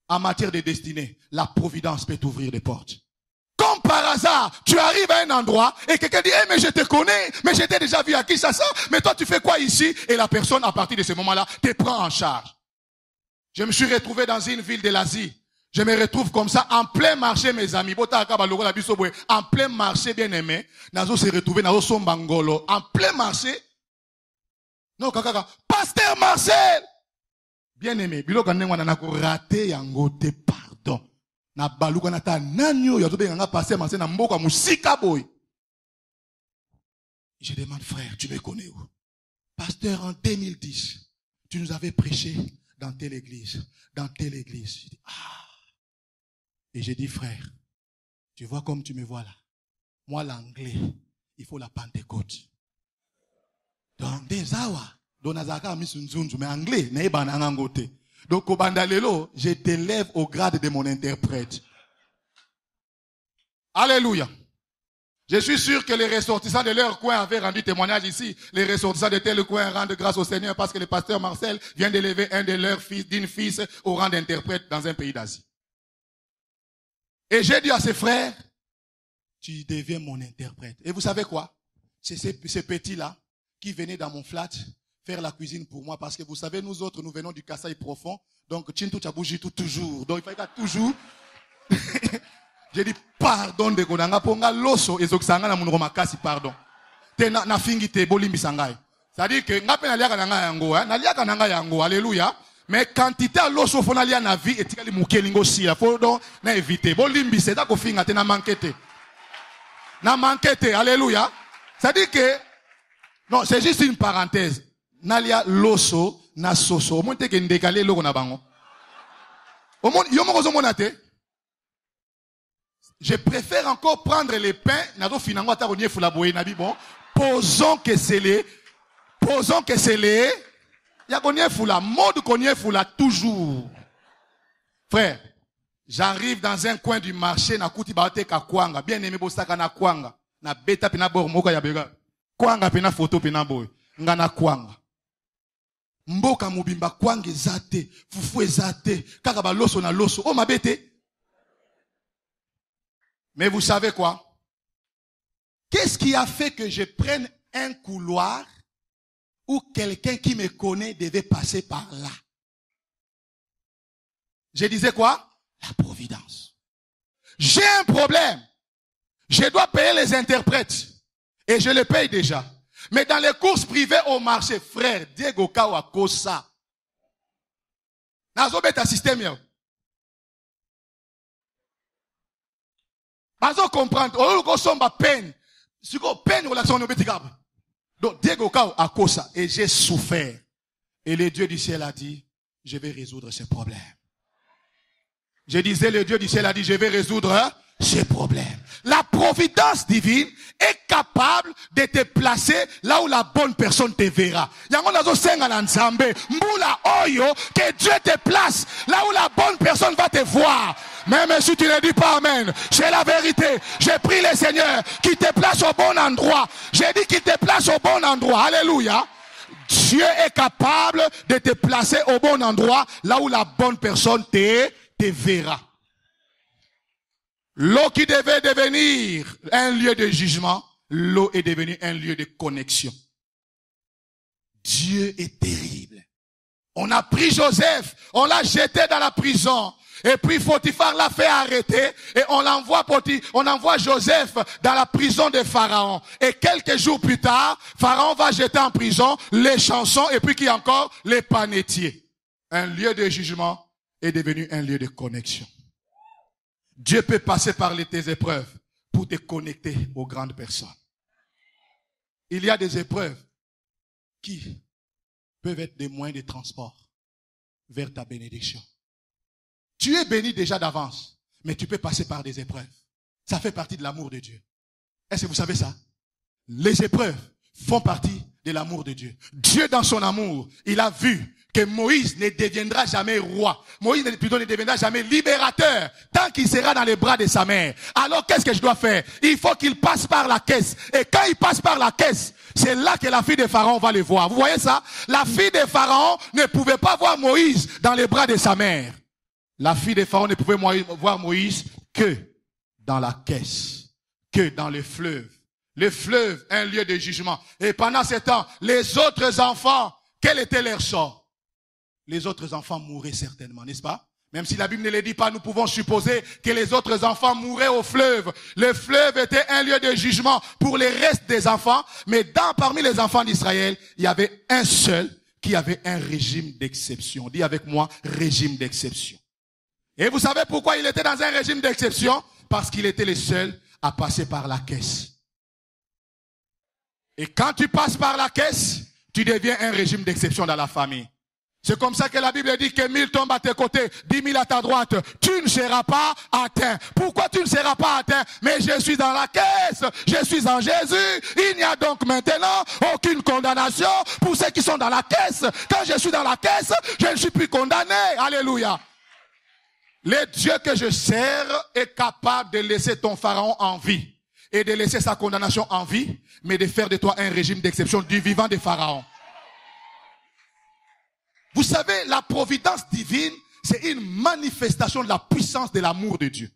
En matière de destinée, la providence peut t'ouvrir des portes. Comme par hasard, tu arrives à un endroit et quelqu'un dit, mais je te connais, mais je t'ai déjà vu à Kinshasa, mais toi tu fais quoi ici? Et la personne, à partir de ce moment-là, te prend en charge. Je me suis retrouvé dans une ville de l'Asie. Je me retrouve comme ça, en plein marché, mes amis. En plein marché, bien aimé. Nazo se retrouvé, Nazo Sombangolo. En plein marché. Non, kaka. Pasteur Marcel! Bien aimé. Bilo kane wana na ko raté yango te pardon. Na baluka na ta nanyo ya tobe nga pasteur Marcel na mboka musika boy. Je demande frère, tu me connais où? Pasteur, en 2010, tu nous avais prêché dans telle église, dans telle église. Je dis, et j'ai dit, frère, tu vois comme tu me vois là. Moi, l'anglais, il faut la Pentecôte. Donc, des awa, donazaka misunzunzu, mais anglais, n'est pas n'angote. Donc, au bandalelo, je t'élève au grade de mon interprète. Alléluia. Je suis sûr que les ressortissants de leur coin avaient rendu témoignage ici. Les ressortissants de tel coin rendent grâce au Seigneur parce que le pasteur Marcel vient d'élever un de leurs fils, d'une fils, au rang d'interprète dans un pays d'Asie. Et j'ai dit à ses frères, tu deviens mon interprète. Et vous savez quoi? C'est ces petits-là qui venaient dans mon flat faire la cuisine pour moi parce que vous savez, nous autres, nous venons du Kasaï profond. Donc, Chintou Tchabouji tout toujours. Donc, il fallait toujours. J'ai dit, pardon de Kodanga Ponga Loso et Zoksanga na Munro Makasi, pardon. Te na fingi te bolimbi sangai. C'est-à-dire que, ngape na liaka nanga yango, na liaka nanga yango, alléluia. Mais quantité à l'eau sauf on a lié na vie et tikali mukelingo si la faut donc na éviter. Bolimbi c'est da ko finga te na manquete. Na manquete, alléluia. Ça dit que non, c'est juste une parenthèse. Na lia loso na soso. Au moins te ke ndekale loko na bango. Au moins yo moko zo monate. Je préfère encore prendre les pains na do finango ata ko niefu la boye na bi bon. Posons que c'est les ya konye fula, mode konye fula toujours. Frère, j'arrive dans un coin du marché na kuti baote ka kwanga, bien aimé bosaka na kwanga, na beta pina bor moka ya bega. Kwanga pina photo pina boy, nga na kwanga. Mboka mobimba kwanga ezate, fufu ezate, kaka ba loso na loso, oh mabete. Mais vous savez quoi? Que qu'est-ce qui a fait que je prenne un couloir où quelqu'un qui me connaît devait passer par là? Je disais quoi? La providence. J'ai un problème. Je dois payer les interprètes. Et je les paye déjà. Mais dans les courses privées au marché, frère, Diego Kawa Kosa. Nazo beta système yo. Bazo comprendre. Oh, go somba peine. Si go peine relation no betigab. Donc Diego Kawa Kosa. Et j'ai souffert. Et le Dieu du ciel a dit, je vais résoudre ces problèmes. Je disais, le Dieu du ciel a dit, je vais résoudre ces problèmes. La providence divine est capable de te placer là où la bonne personne te verra. Que Dieu te place là où la bonne personne va te voir. Même si tu ne dis pas amen, c'est la vérité. J'ai pris le Seigneur qui te place au bon endroit. J'ai dit qu'il te place au bon endroit. Alléluia. Dieu est capable de te placer au bon endroit là où la bonne personne te verra. L'eau qui devait devenir un lieu de jugement, l'eau est devenue un lieu de connexion. Dieu est terrible. On a pris Joseph, on l'a jeté dans la prison. Et puis Potiphar l'a fait arrêter et on envoie Joseph dans la prison de Pharaon. Et quelques jours plus tard, Pharaon va jeter en prison les chansons et puis qui encore les panetiers. Un lieu de jugement est devenu un lieu de connexion. Dieu peut passer par tes épreuves pour te connecter aux grandes personnes. Il y a des épreuves qui peuvent être des moyens de transport vers ta bénédiction. Tu es béni déjà d'avance, mais tu peux passer par des épreuves. Ça fait partie de l'amour de Dieu. Est-ce que vous savez ça? Les épreuves font partie de l'amour de Dieu. Dieu, dans son amour, il a vu que Moïse ne deviendra jamais roi. Moïse plutôt ne deviendra jamais libérateur tant qu'il sera dans les bras de sa mère. Alors qu'est-ce que je dois faire? Il faut qu'il passe par la caisse. Et quand il passe par la caisse, c'est là que la fille de Pharaon va le voir. Vous voyez ça? La fille de Pharaon ne pouvait pas voir Moïse dans les bras de sa mère. La fille de Pharaon ne pouvait voir Moïse que dans la caisse, que dans le fleuve. Le fleuve, un lieu de jugement. Et pendant ce temps, les autres enfants, quel était leur sort? Les autres enfants mouraient certainement, n'est-ce pas? Même si la Bible ne le dit pas, nous pouvons supposer que les autres enfants mouraient au fleuve. Le fleuve était un lieu de jugement pour les restes des enfants. Mais parmi les enfants d'Israël, il y avait un seul qui avait un régime d'exception. Dis avec moi, régime d'exception. Et vous savez pourquoi il était dans un régime d'exception? Parce qu'il était le seul à passer par la caisse. Et quand tu passes par la caisse, tu deviens un régime d'exception dans la famille. C'est comme ça que la Bible dit que 1000 tombent à tes côtés, 10 000 à ta droite. Tu ne seras pas atteint. Pourquoi tu ne seras pas atteint? Mais je suis dans la caisse. Je suis en Jésus. Il n'y a donc maintenant aucune condamnation pour ceux qui sont dans la caisse. Quand je suis dans la caisse, je ne suis plus condamné. Alléluia. Le Dieu que je sers est capable de laisser ton pharaon en vie et de laisser sa condamnation en vie, mais de faire de toi un régime d'exception du vivant des pharaons. Vous savez, la providence divine, c'est une manifestation de la puissance de l'amour de Dieu.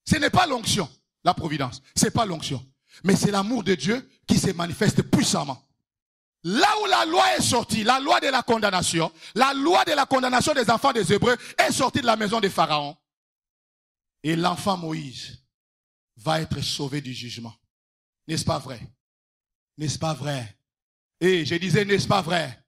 Ce n'est pas l'onction, la providence. C'est pas l'onction. Mais c'est l'amour de Dieu qui se manifeste puissamment. Là où la loi est sortie, la loi de la condamnation des enfants des Hébreux est sortie de la maison des pharaons. Et l'enfant Moïse va être sauvé du jugement. N'est-ce pas vrai? N'est-ce pas vrai? Et je disais, n'est-ce pas vrai?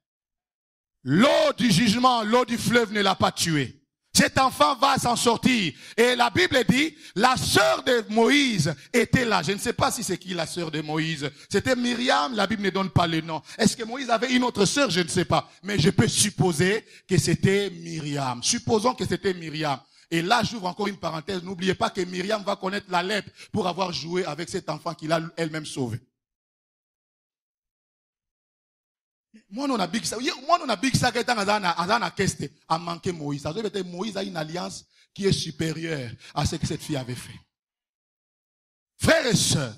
L'eau du jugement, l'eau du fleuve ne l'a pas tué. Cet enfant va s'en sortir. Et la Bible dit, la sœur de Moïse était là. Je ne sais pas si c'est qui la sœur de Moïse. C'était Myriam, la Bible ne donne pas le nom. Est-ce que Moïse avait une autre sœur? Je ne sais pas. Mais je peux supposer que c'était Myriam. Supposons que c'était Myriam. Et là, j'ouvre encore une parenthèse. N'oubliez pas que Myriam va connaître la lèpre pour avoir joué avec cet enfant qu'il a elle-même sauvé. Moi, on a big ça. Moi, on a big ça. Azana keste a manqué Moïse. Ça veut dire que Moïse a une alliance qui est supérieure à ce que cette fille avait fait. Frères et sœurs,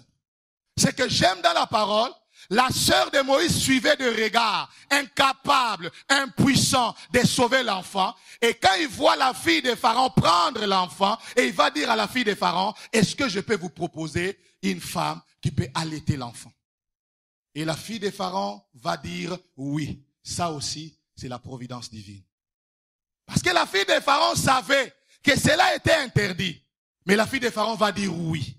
ce que j'aime dans la parole, la sœur de Moïse suivait de regard, incapable, impuissant de sauver l'enfant. Et quand il voit la fille de Pharaon prendre l'enfant, et il va dire à la fille de Pharaon, est-ce que je peux vous proposer une femme qui peut allaiter l'enfant. Et la fille de Pharaon va dire oui. Ça aussi, c'est la providence divine. Parce que la fille de Pharaon savait que cela était interdit. Mais la fille de Pharaon va dire oui.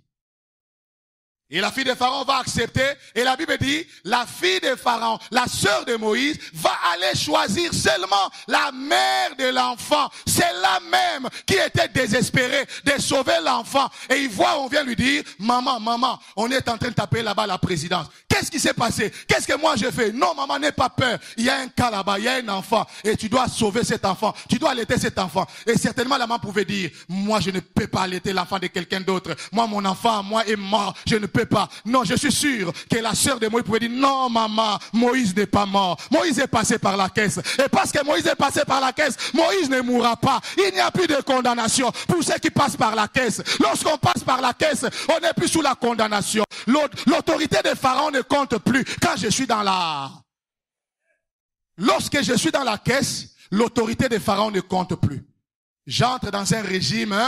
Et la fille de Pharaon va accepter. Et la Bible dit, la fille de Pharaon, la sœur de Moïse, va aller choisir seulement la mère de l'enfant. C'est la même qui était désespérée de sauver l'enfant. Et il voit, on vient lui dire, maman, on est en train de taper là-bas la présidence. Qu'est-ce qui s'est passé? Qu'est-ce que moi j'ai fait? Non, maman, n'aie pas peur. Il y a un cas là-bas, il y a un enfant. Et tu dois sauver cet enfant. Tu dois allaiter cet enfant. Et certainement la maman pouvait dire, moi je ne peux pas allaiter l'enfant de quelqu'un d'autre. Moi, mon enfant, moi est mort. Je ne peux pas. Non, je suis sûr que la sœur de Moïse pouvait dire, non maman, Moïse n'est pas mort. Moïse est passé par la caisse. Et parce que Moïse est passé par la caisse, Moïse ne mourra pas. Il n'y a plus de condamnation pour ceux qui passent par la caisse. Lorsqu'on passe par la caisse, on n'est plus sous la condamnation. L'autorité de Pharaon ne compte plus quand je suis dans la... Lorsque je suis dans la caisse, l'autorité de Pharaon ne compte plus. J'entre dans un régime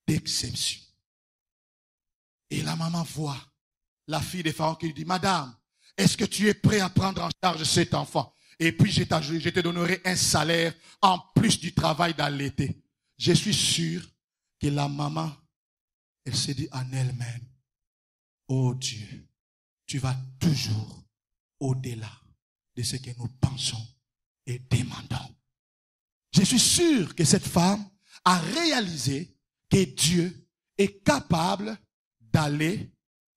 d'exception. Et la maman voit la fille de Pharaon qui lui dit, madame, est-ce que tu es prêt à prendre en charge cet enfant? Et puis je te donnerai un salaire en plus du travail d'allaiter. Je suis sûr que la maman, elle se dit en elle-même, oh Dieu, tu vas toujours au-delà de ce que nous pensons et demandons. Je suis sûr que cette femme a réalisé que Dieu est capable d'aller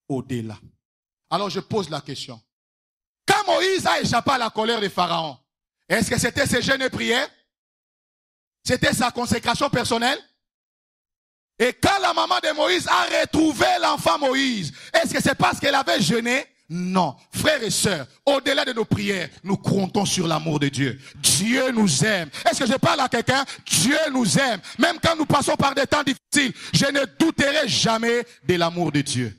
au-delà. Alors je pose la question. Quand Moïse a échappé à la colère de Pharaon, est-ce que c'était ses jeûnes et prières? C'était sa consécration personnelle? Et quand la maman de Moïse a retrouvé l'enfant Moïse, est-ce que c'est parce qu'elle avait jeûné? Non. Frères et sœurs, au-delà de nos prières, nous comptons sur l'amour de Dieu. Dieu nous aime. Est-ce que je parle à quelqu'un? Dieu nous aime. Même quand nous passons par des temps difficiles, je ne douterai jamais de l'amour de Dieu.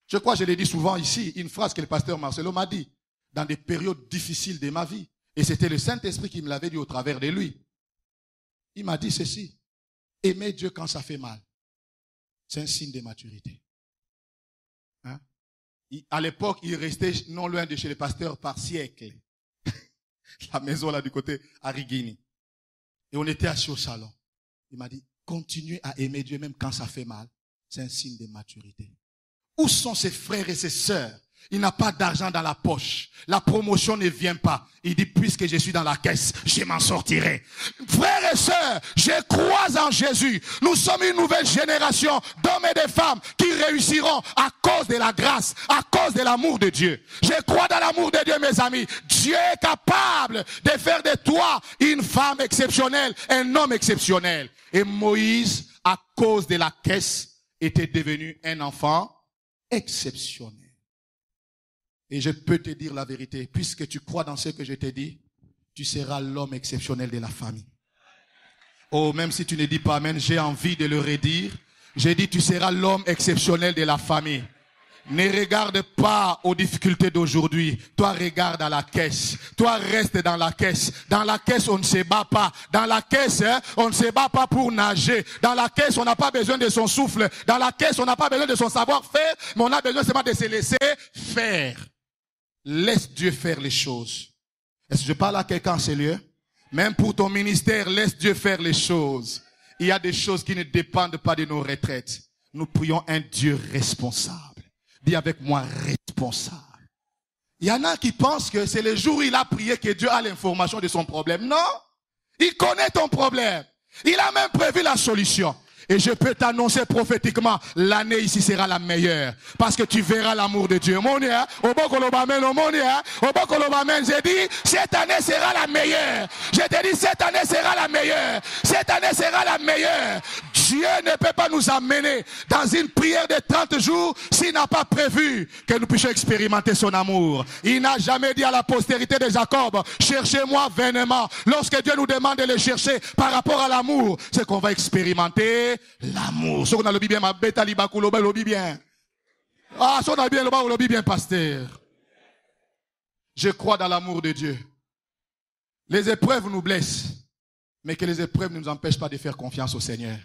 Je crois que je l'ai dit souvent ici, une phrase que le pasteur Marcelo m'a dit, dans des périodes difficiles de ma vie. Et c'était le Saint-Esprit qui me l'avait dit au travers de lui. Il m'a dit ceci. Aimer Dieu quand ça fait mal, c'est un signe de maturité. Hein? À l'époque, il restait non loin de chez le pasteur par siècle. La maison là du côté Arigini. Et on était assis au salon. Il m'a dit, continuez à aimer Dieu même quand ça fait mal. C'est un signe de maturité. Où sont ses frères et ses sœurs? Il n'a pas d'argent dans la poche. La promotion ne vient pas. Il dit, puisque je suis dans la caisse, je m'en sortirai. Frères et sœurs, je crois en Jésus. Nous sommes une nouvelle génération d'hommes et de femmes qui réussiront à cause de la grâce, à cause de l'amour de Dieu. Je crois dans l'amour de Dieu, mes amis. Dieu est capable de faire de toi une femme exceptionnelle, un homme exceptionnel. Et Moïse, à cause de la caisse, était devenu un enfant exceptionnel. Et je peux te dire la vérité, puisque tu crois dans ce que je t'ai dit, tu seras l'homme exceptionnel de la famille. Oh, même si tu ne dis pas amen, j'ai envie de le redire. J'ai dit, tu seras l'homme exceptionnel de la famille. Ne regarde pas aux difficultés d'aujourd'hui. Toi, regarde à la caisse. Toi, reste dans la caisse. Dans la caisse, on ne se bat pas. Dans la caisse, on ne se bat pas pour nager. Dans la caisse, on n'a pas besoin de son souffle. Dans la caisse, on n'a pas besoin de son savoir-faire, mais on a besoin seulement de se laisser faire. Laisse Dieu faire les choses. Est-ce que je parle à quelqu'un en ce lieu? Même pour ton ministère, laisse Dieu faire les choses. Il y a des choses qui ne dépendent pas de nos retraites. Nous prions un Dieu responsable. Dis avec moi, responsable. Il y en a qui pensent que c'est le jour où il a prié que Dieu a l'information de son problème. Non, il connaît ton problème. Il a même prévu la solution. Et je peux t'annoncer prophétiquement, l'année ici sera la meilleure. Parce que tu verras l'amour de Dieu. J'ai dit, cette année sera la meilleure. Je te dis, cette année sera la meilleure. Cette année sera la meilleure. Dieu ne peut pas nous amener dans une prière de 30 jours s'il n'a pas prévu que nous puissions expérimenter son amour. Il n'a jamais dit à la postérité de Jacob, cherchez-moi vainement. Lorsque Dieu nous demande de le chercher par rapport à l'amour, c'est qu'on va expérimenter l'amour. Ce qu'on a le bien, ma bête alibakuloba le bien. Ah, ce qu'on a bien le bien, pasteur. Je crois dans l'amour de Dieu. Les épreuves nous blessent, mais que les épreuves ne nous empêchent pas de faire confiance au Seigneur.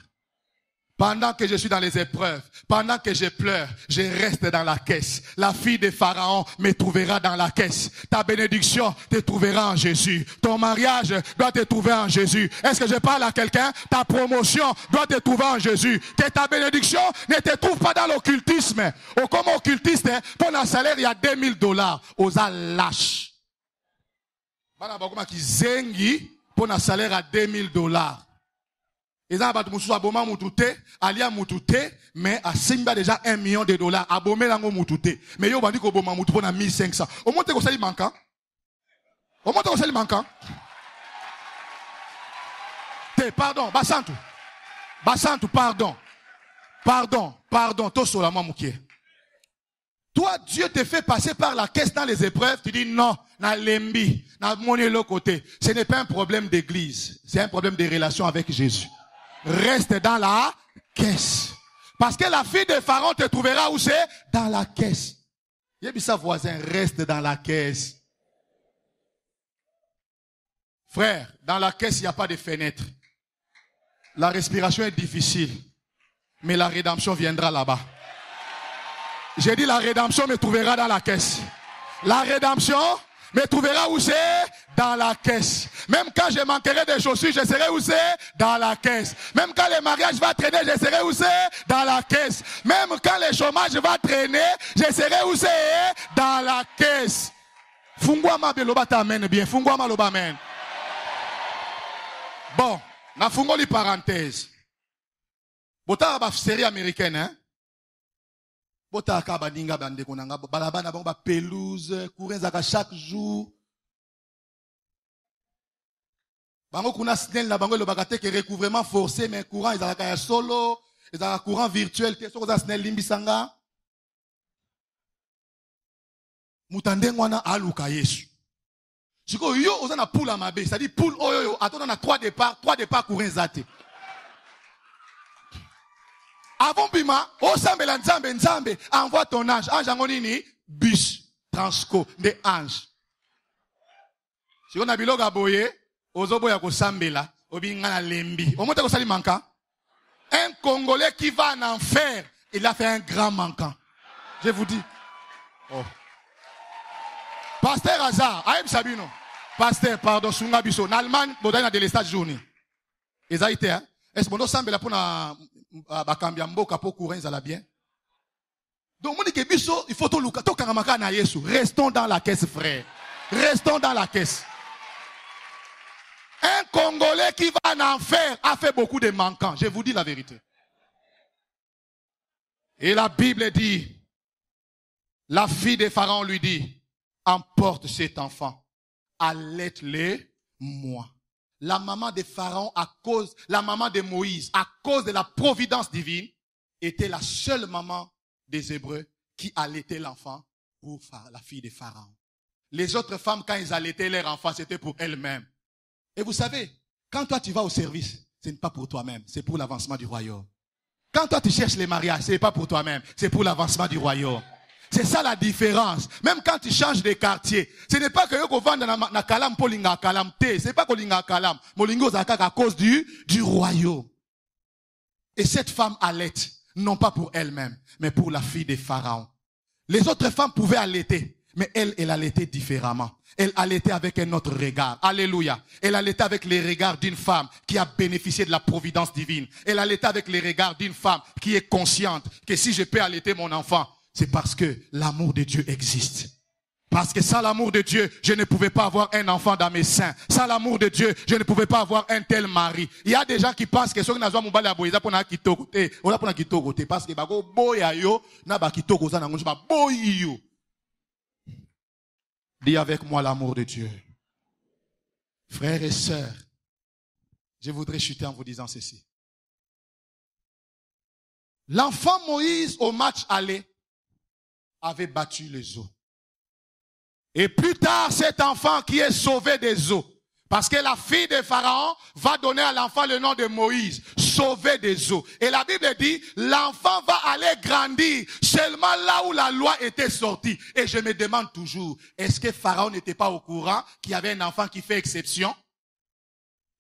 Pendant que je suis dans les épreuves, pendant que je pleure, je reste dans la caisse. La fille de Pharaon me trouvera dans la caisse. Ta bénédiction te trouvera en Jésus. Ton mariage doit te trouver en Jésus. Est-ce que je parle à quelqu'un? Ta promotion doit te trouver en Jésus. Que ta bénédiction ne te trouve pas dans l'occultisme. Ou comme occultiste, pour un salaire, il y a $2000. Aux lâches. Qui zengi pour un salaire à $2000. Ils ont abattu aboma mutute, alia mutute, mais à Simba déjà $1 million. Abomé lango mutute. Mais yo bandi ko boma mutu pona 1500. Au moins te ko sali manquant. Au moins te ko sali manquant. Pardon, Basantu, pardon, to sola moi moukié. Toi, Dieu te fait passer par la caisse dans les épreuves, tu dis non, na lembi, na moni l'autre côté. Ce n'est pas un problème d'église, c'est un problème de relation avec Jésus. Reste dans la caisse. Parce que la fille de Pharaon te trouvera où c'est? Dans la caisse. Yébissa voisin, reste dans la caisse. Frère, dans la caisse, il n'y a pas de fenêtre. La respiration est difficile. Mais la rédemption viendra là-bas. J'ai dit la rédemption me trouvera dans la caisse. La rédemption me trouvera où c'est? Dans la caisse. Même quand je manquerai de chaussures, je serai où c'est? Dans la caisse. Même quand le mariage va traîner, je serai où c'est? Dans la caisse. Même quand le chômage va traîner, je serai où c'est? Dans la caisse. Fungwama beloba t'amène bien. Fungwama loba amen. Bon, na fungoli parenthèse. Bota ba série américaine, hein? Bota akaba ninga bande konanga balabana bango ba pelouse, courir zaka chaque jour. Bango kuna snel na bango le bagate que recouvrement forcé mais courant ils ont solo, ils ont courant virtuel que soko za snel limbisanga. Mutande ngwana aluka Yesu. Siko yo ozana poule mabe, c'est-à-dire poule oyo attends na 3 départs courant zate. Avant bima, osambela nzambe, envoie ton ange. Ange angonini, bus, transco, des anges. Si on a biloga boye, ozoboya ko sambela, obinga na lembi. Omote ko sali manquant. Un Congolais qui va en enfer, il a fait un grand manquant. Je vous dis. Oh. Pasteur Hazard, Aïm Sabino. Pasteur, pardon, Sunga Biso. En Allemagne, bodana de l'estat journée. Ils ont été, hein. Est-ce que sambela pour na bakambia mboka po courant ça la bien. Donc on dit que biso il faut to luka to kangamaka na Yesu. Restons dans la caisse frère. Restons dans la caisse. Un Congolais qui va en enfer a fait beaucoup de manquants. Je vous dis la vérité. Et la Bible dit, la fille de Pharaon lui dit, emporte cet enfant, allaite-le moi. La maman de Pharaon, la maman de Moïse, à cause de la providence divine, était la seule maman des Hébreux qui allaitait l'enfant pour la fille de Pharaon. Les autres femmes, quand ils allaitaient leur enfant, c'était pour elles-mêmes. Et vous savez, quand toi tu vas au service, ce n'est pas pour toi-même, c'est pour l'avancement du royaume. Quand toi tu cherches les mariages, ce n'est pas pour toi-même, c'est pour l'avancement du royaume. C'est ça la différence. Même quand tu changes de quartier, ce n'est pas que tu vas na kalam pour linga kalam te, c'est pas que linga kalam, molingo zaka à cause du royaume. Et cette femme allaite, non pas pour elle-même, mais pour la fille de Pharaon. Les autres femmes pouvaient allaiter, mais elle allaitait différemment. Elle allaitait avec un autre regard. Alléluia. Elle allaitait avec les regards d'une femme qui a bénéficié de la providence divine. Elle allaitait avec les regards d'une femme qui est consciente que si je peux allaiter mon enfant, c'est parce que l'amour de Dieu existe. Parce que sans l'amour de Dieu, je ne pouvais pas avoir un enfant dans mes seins. Sans l'amour de Dieu, je ne pouvais pas avoir un tel mari. Il y a des gens qui pensent que ceux qui n'ont pas la boïsa pour na kitoko te, on a pour na kitoko te parce que bago boya yo na ba kitoko za na ngonjo ba boyi yo. Dis avec moi l'amour de Dieu. Frères et sœurs, je voudrais chuter en vous disant ceci. L'enfant Moïse au match aller avait battu les eaux. Et plus tard, cet enfant qui est sauvé des eaux, parce que la fille de Pharaon va donner à l'enfant le nom de Moïse, sauvé des eaux. Et la Bible dit, l'enfant va aller grandir seulement là où la loi était sortie. Et je me demande toujours, est-ce que Pharaon n'était pas au courant qu'il y avait un enfant qui fait exception?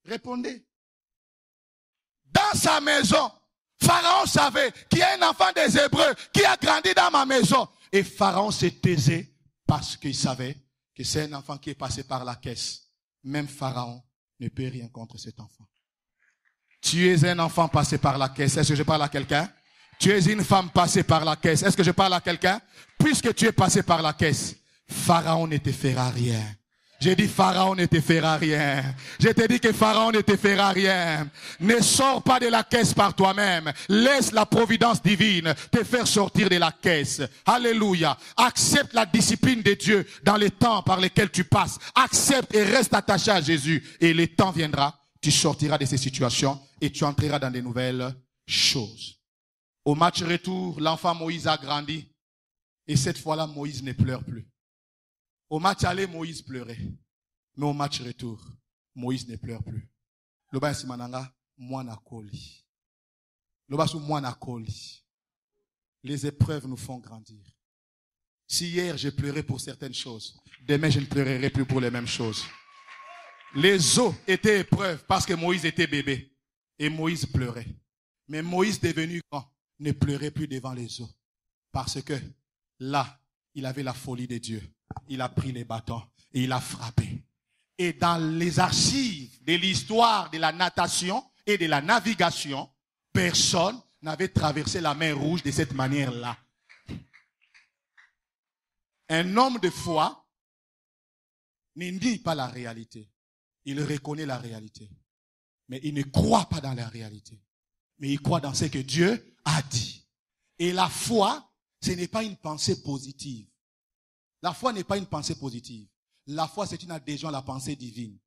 Répondez. Dans sa maison, Pharaon savait qu'il y a un enfant des Hébreux qui a grandi dans ma maison. Et Pharaon s'est taisé parce qu'il savait que c'est un enfant qui est passé par la caisse. Même Pharaon ne peut rien contre cet enfant. Tu es un enfant passé par la caisse. Est-ce que je parle à quelqu'un? Tu es une femme passée par la caisse. Est-ce que je parle à quelqu'un? Puisque tu es passé par la caisse, Pharaon ne te fera rien. J'ai dit Pharaon ne te fera rien. Je te dis que Pharaon ne te fera rien. Ne sors pas de la caisse par toi-même. Laisse la providence divine te faire sortir de la caisse. Alléluia. Accepte la discipline de Dieu dans les temps par lesquels tu passes. Accepte et reste attaché à Jésus. Et le temps viendra, tu sortiras de ces situations et tu entreras dans de nouvelles choses. Au match retour, l'enfant Moïse a grandi. Et cette fois-là, Moïse ne pleure plus. Au match aller, Moïse pleurait. Mais au match retour, Moïse ne pleure plus. Loba simananga, mwana koli. Loba su mwana koli. Les épreuves nous font grandir. Si hier j'ai pleuré pour certaines choses, demain je ne pleurerai plus pour les mêmes choses. Les eaux étaient épreuves parce que Moïse était bébé. Et Moïse pleurait. Mais Moïse devenu grand ne pleurait plus devant les eaux. Parce que là, il avait la folie de Dieu. Il a pris les bâtons et il a frappé. Et dans les archives de l'histoire de la natation et de la navigation, personne n'avait traversé la mer Rouge de cette manière-là. Un homme de foi ne nie pas la réalité. Il reconnaît la réalité. Mais il ne croit pas dans la réalité. Mais il croit dans ce que Dieu a dit. Et la foi, ce n'est pas une pensée positive. La foi n'est pas une pensée positive. La foi, c'est une adhésion à la pensée divine.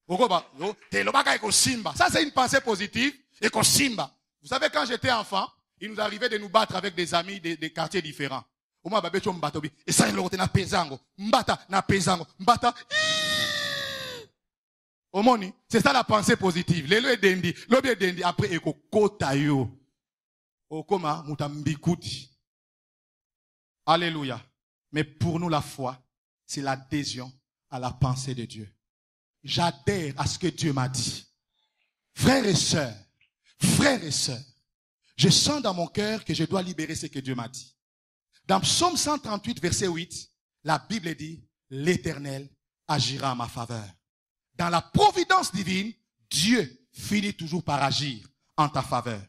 Ça, c'est une pensée positive. Et qu'on simba. Vous savez, quand j'étais enfant, il nous arrivait de nous battre avec des amis des quartiers différents. Et ça, il na pezango. Mbata, na pezango. Mbata. Omoni, c'est ça la pensée positive. Lelo e dendi. Lobi e dendi. Après, eko kota yo. Okoma, mutambikuti. Alléluia. Mais pour nous, la foi, c'est l'adhésion à la pensée de Dieu. J'adhère à ce que Dieu m'a dit. Frères et sœurs, je sens dans mon cœur que je dois libérer ce que Dieu m'a dit. Dans Psaume 138, verset 8, la Bible dit, l'Éternel agira en ma faveur. Dans la providence divine, Dieu finit toujours par agir en ta faveur.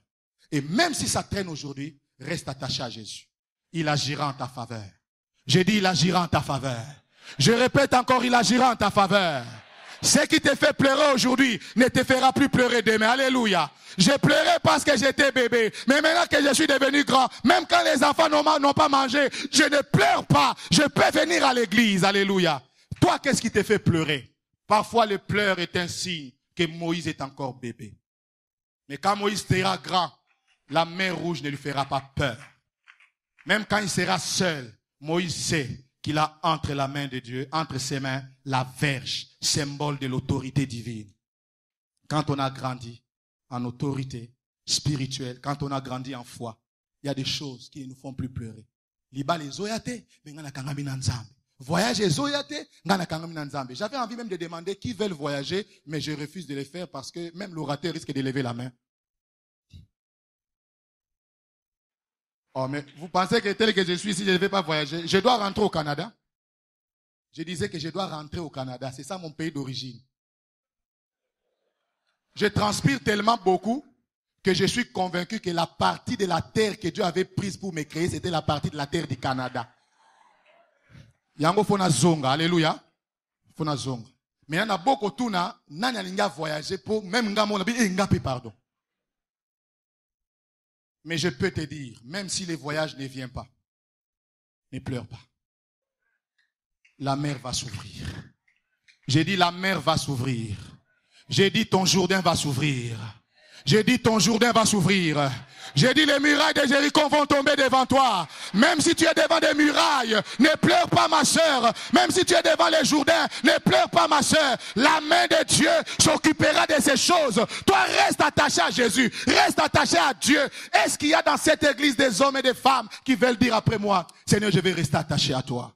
Et même si ça traîne aujourd'hui, reste attaché à Jésus. Il agira en ta faveur. J'ai dit, il agira en ta faveur. Je répète encore, il agira en ta faveur. Ce qui te fait pleurer aujourd'hui ne te fera plus pleurer demain. Alléluia. J'ai pleuré parce que j'étais bébé. Mais maintenant que je suis devenu grand, même quand les enfants n'ont pas mangé, je ne pleure pas. Je peux venir à l'église. Alléluia. Toi, qu'est-ce qui te fait pleurer? Parfois, le pleur est un signe que Moïse est encore bébé. Mais quand Moïse sera grand, la mer Rouge ne lui fera pas peur. Même quand il sera seul, Moïse sait qu'il a entre la main de Dieu, entre ses mains, la verge, symbole de l'autorité divine. Quand on a grandi en autorité spirituelle, quand on a grandi en foi, il y a des choses qui ne nous font plus pleurer. Voyager, j'avais envie même de demander qui veulent voyager, mais je refuse de le faire parce que même l'orateur risque de lever la main. Oh, mais vous pensez que tel que je suis ici, je ne vais pas voyager. Je dois rentrer au Canada. Je disais que je dois rentrer au Canada. C'est ça mon pays d'origine. Je transpire tellement beaucoup que je suis convaincu que la partie de la terre que Dieu avait prise pour me créer, c'était la partie de la terre du Canada. Yango fona zonga, alléluia. Fona zonga. Mais il y en a beaucoup tuna, nani alinga voyager pour même ngamo na bi ngapi pardon. Mais je peux te dire, même si les voyages ne viennent pas, ne pleure pas. La mer va s'ouvrir. J'ai dit la mer va s'ouvrir. J'ai dit ton Jourdain va s'ouvrir. J'ai dit ton Jourdain va s'ouvrir. J'ai dit les murailles de Jéricho vont tomber devant toi. Même si tu es devant des murailles, ne pleure pas ma sœur. Même si tu es devant les Jourdains, ne pleure pas ma sœur. La main de Dieu s'occupera de ces choses. Toi reste attaché à Jésus. Reste attaché à Dieu. Est-ce qu'il y a dans cette église des hommes et des femmes qui veulent dire après moi, Seigneur, je vais rester attaché à toi?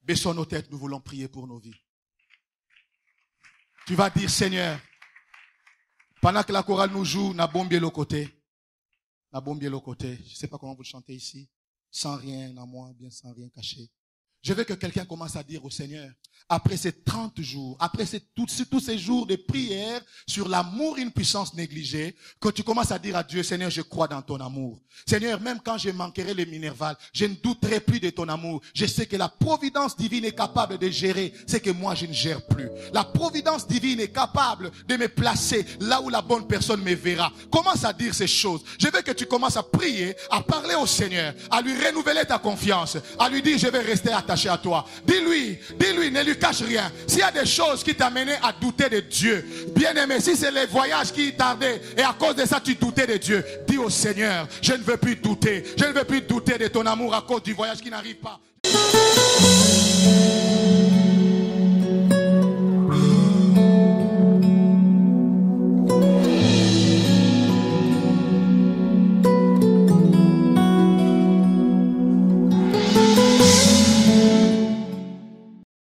Baissons nos têtes, nous voulons prier pour nos vies. Tu vas dire, Seigneur, Pendant que la chorale nous joue, n'a bombié le côté. N'a bombié le côté. Je ne sais pas comment vous le chantez ici. Sans rien en moi, bien sans rien cacher. Je veux que quelqu'un commence à dire au Seigneur, après ces 30 jours, après tous ces jours de prière sur l'amour, une puissance négligée, que tu commences à dire à Dieu, Seigneur, je crois dans ton amour. Seigneur, même quand je manquerai les minervales, je ne douterai plus de ton amour. Je sais que la providence divine est capable de gérer ce que moi je ne gère plus. La providence divine est capable de me placer là où la bonne personne me verra. Commence à dire ces choses. Je veux que tu commences à prier, à parler au Seigneur, à lui renouveler ta confiance, à lui dire, je vais rester attaché à toi. Dis-lui, ne lui cache rien. S'il y a des choses qui t'amenaient à douter de Dieu, bien aimé, si c'est les voyages qui tardaient et à cause de ça tu doutais de Dieu, dis au Seigneur, je ne veux plus douter. Je ne veux plus douter de ton amour à cause du voyage qui n'arrive pas.